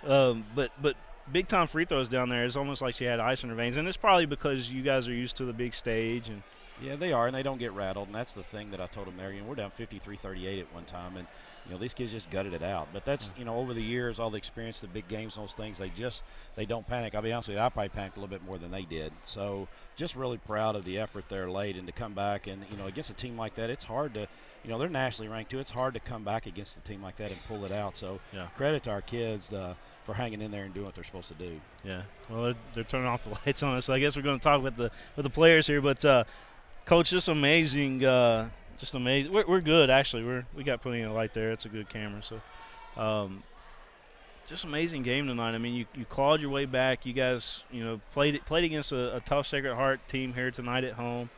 But big time free throws down there. It's almost like she had ice in her veins, and it's probably because you guys are used to the big stage. And yeah, they are, and they don't get rattled, and that's the thing that I told them there. We're down 53-38 at one time, and these kids just gutted it out. But that's over the years, all the experience, the big games, those things, they don't panic. I'll be honest with you, I probably panicked a little bit more than they did. So just really proud of the effort there late, and to come back and against a team like that, it's hard to they're nationally ranked too. It's hard to come back against a team like that and pull it out. So credit to our kids for hanging in there and doing what they're supposed to do. Yeah, well they're turning off the lights on us. So I guess we're going to talk with the players here, but. Coach, just amazing. Just amazing. We're good, actually. We got plenty of light there. It's a good camera. So, just amazing game tonight. I mean, you clawed your way back. You guys, played against a tough Sacred Heart team here tonight at home.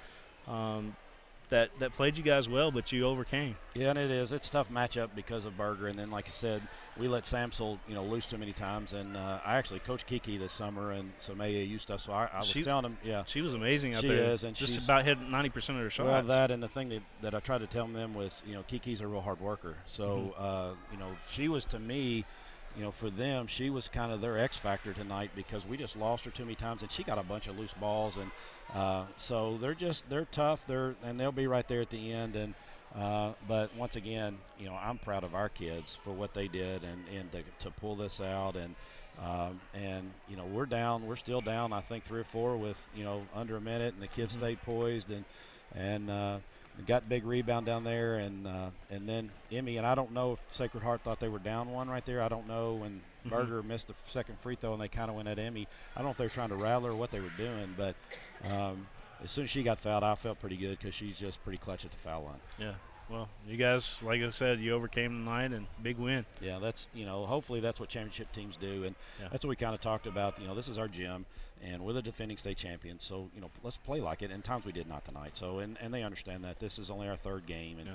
That played you guys well, but you overcame. Yeah, and it's a tough matchup because of Berger, and then like I said, we let Samsel loose too many times, and I actually coached Kiki this summer, and so Maya used us. So I was telling him, she was amazing out there. She is, and just about hit 90% of her shots. Well, that and the thing that I tried to tell them was, Kiki's a real hard worker. So she was to me. For them, she was kind of their X factor tonight because we just lost her too many times, and she got a bunch of loose balls, and so they're tough. And they'll be right there at the end. And but once again, I'm proud of our kids for what they did and to pull this out. And we're still down. I think 3 or 4 with under a minute, and the kids stayed poised. And and got big rebound down there, and then Emmy, and I don't know if Sacred Heart thought they were down one right there. I don't know when Berger missed the second free throw and they kind of went at Emmy. I don't know if they were trying to rattle her or what they were doing, but as soon as she got fouled, I felt pretty good because she's just pretty clutch at the foul line. Yeah. Well, you guys, like I said, you overcame tonight and big win. Yeah, that's, hopefully that's what championship teams do, and that's what we kind of talked about. This is our gym, and we're the defending state champions, so, let's play like it. And times we did not tonight. So, and they understand that this is only our third game, and,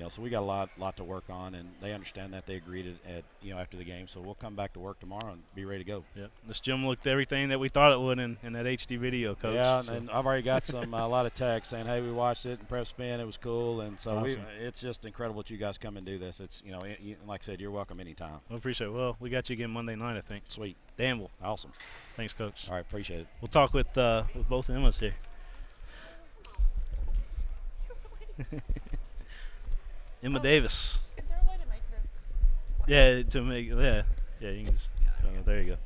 so we got a lot to work on, and they understand that. They agreed at after the game. So we'll come back to work tomorrow and be ready to go. Yeah, this gym looked everything that we thought it would in that HD video, Coach. Yeah, and I've already got a lot of texts saying, hey, we watched it in PrepSpin, it was cool, and so awesome. It's just incredible that you guys come and do this. It's, like I said, you're welcome anytime. I appreciate it. Well, we got you again Monday night, I think. Sweet. Danville. Awesome. Thanks, Coach. All right, appreciate it. We'll talk with both Emmas here. Emma Davis. Is there a way to make this? Yeah, you can just, there you go.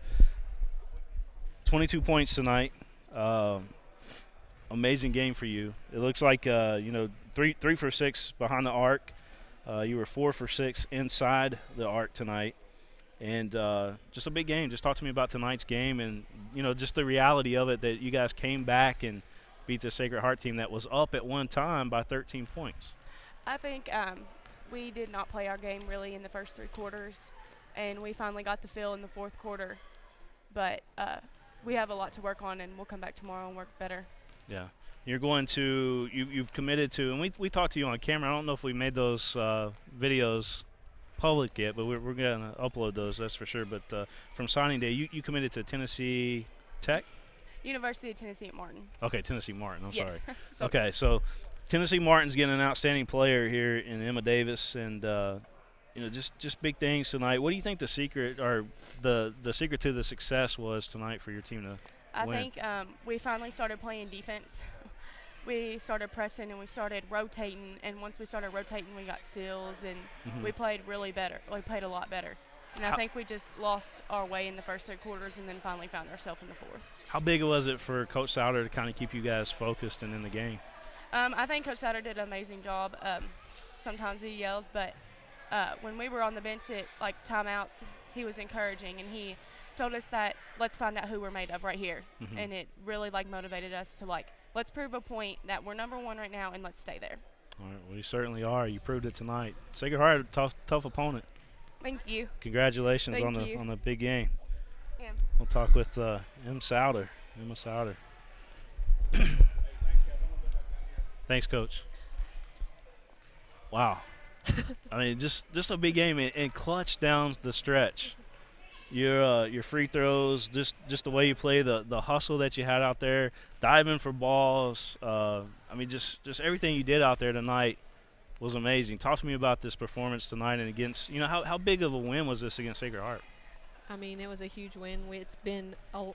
22 points tonight. Amazing game for you. It looks like, 3 for 6 behind the arc. You were 4 for 6 inside the arc tonight. And just a big game. Just talk to me about tonight's game and, just the reality of it, that you guys came back and beat the Sacred Heart team that was up at one time by 13 points. I think we did not play our game really in the first 3 quarters, and we finally got the feel in the 4th quarter. But we have a lot to work on, and we'll come back tomorrow and work better. Yeah. You're going to you've committed to, and we talked to you on camera. I don't know if we made those videos public yet, but we're going to upload those, that's for sure. But from signing day, you committed to Tennessee Tech? University of Tennessee at Martin. Okay, Tennessee Martin. I'm yes. sorry. Okay, so Tennessee Martin's getting an outstanding player here in Emma Davis, and just big things tonight. What do you think the secret or the secret to the success was tonight for your team to win? I think we finally started playing defense. We started pressing and we started rotating, and once we started rotating, we got steals, and we played really better. We played a lot better. And I think we just lost our way in the first 3 quarters and then finally found ourselves in the 4th. How big was it for Coach Souter to kind of keep you guys focused and in the game? I think Coach Souter did an amazing job. Sometimes he yells, but when we were on the bench at timeouts, he was encouraging, and he told us that let's find out who we're made of right here. And it really motivated us to let's prove a point that we're number 1 right now, and let's stay there. All right, well, you certainly are. You proved it tonight. Sacred Heart, tough opponent. Thank you. Congratulations on the big game. Yeah. We'll talk with Emma Souter. Thanks, Coach. Wow. I mean, just a big game and clutch down the stretch. Your free throws, just the way you play, the hustle that you had out there, diving for balls. I mean, just everything you did out there tonight was amazing. Talk to me about this performance tonight and against, how big of a win was this against Sacred Heart? I mean, it was a huge win. It's been a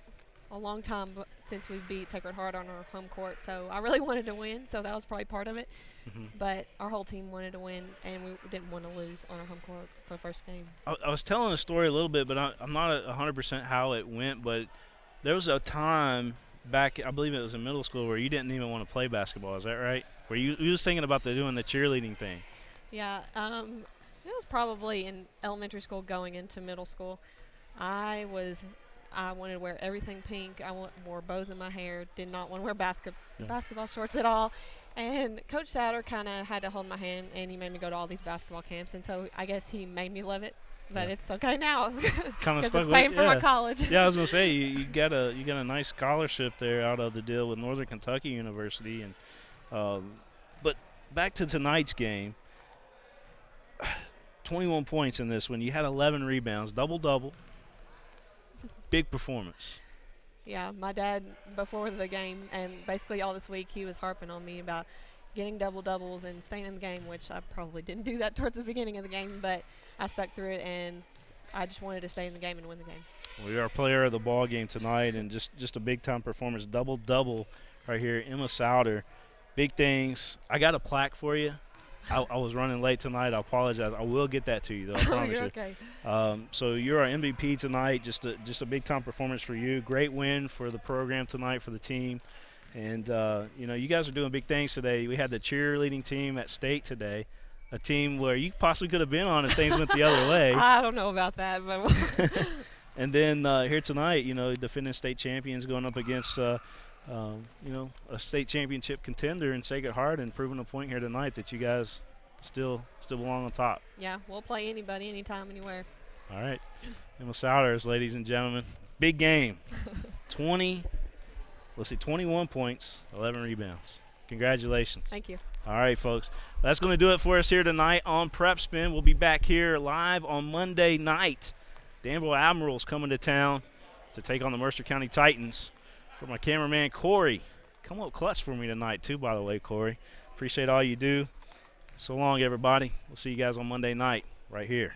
long time since we beat Sacred Heart on our home court, so I really wanted to win, so that was probably part of it. But our whole team wanted to win, and we didn't want to lose on our home court for the first game. I was telling a story a little bit, but I'm not 100% how it went, but there was a time back, I believe it was in middle school, where you didn't even want to play basketball. Is that right? Where you was thinking about doing the cheerleading thing? Yeah, it was probably in elementary school going into middle school. I wanted to wear everything pink. I wore bows in my hair. Did not want to wear basketball shorts at all. And Coach Souter kind of had to hold my hand, and he made me go to all these basketball camps. And so I guess he made me love it. But it's okay now because it's paying for my college. Yeah, I was gonna say you got a nice scholarship there out of the deal with Northern Kentucky University, and but back to tonight's game. 21 points in this one. You had 11 rebounds, double. Big performance. Yeah, my dad, before the game and basically all this week, he was harping on me about getting double-doubles and staying in the game, which I probably didn't do that towards the beginning of the game, but I stuck through it, and I just wanted to stay in the game and win the game. Well, you're our player of the ball game tonight, and just a big-time performance, double-double right here, Emma Souter. Big things. I got a plaque for you. I was running late tonight. I apologize. I will get that to you, though. I promise you. Okay. So you're our MVP tonight. Just a big time performance for you. Great win for the program tonight for the team, And, you know, you guys are doing big things today. We had the cheerleading team at state today, a team where you possibly could have been on if things went the other way. I don't know about that. But and then here tonight, you know, defending state champions going up against, you know, a state championship contender in Sacred Heart, and proving a point here tonight that you guys still belong on top. Yeah, we'll play anybody, anytime, anywhere. All right. Emma Souders, ladies and gentlemen. Big game. 21 points, 11 rebounds. Congratulations. Thank you. All right, folks. That's going to do it for us here tonight on PrepSpin. We'll be back here live on Monday night. Danville Admirals coming to town to take on the Mercer County Titans. For my cameraman, Corey. Come up clutch for me tonight, too, by the way, Corey. Appreciate all you do. So long, everybody. We'll see you guys on Monday night right here.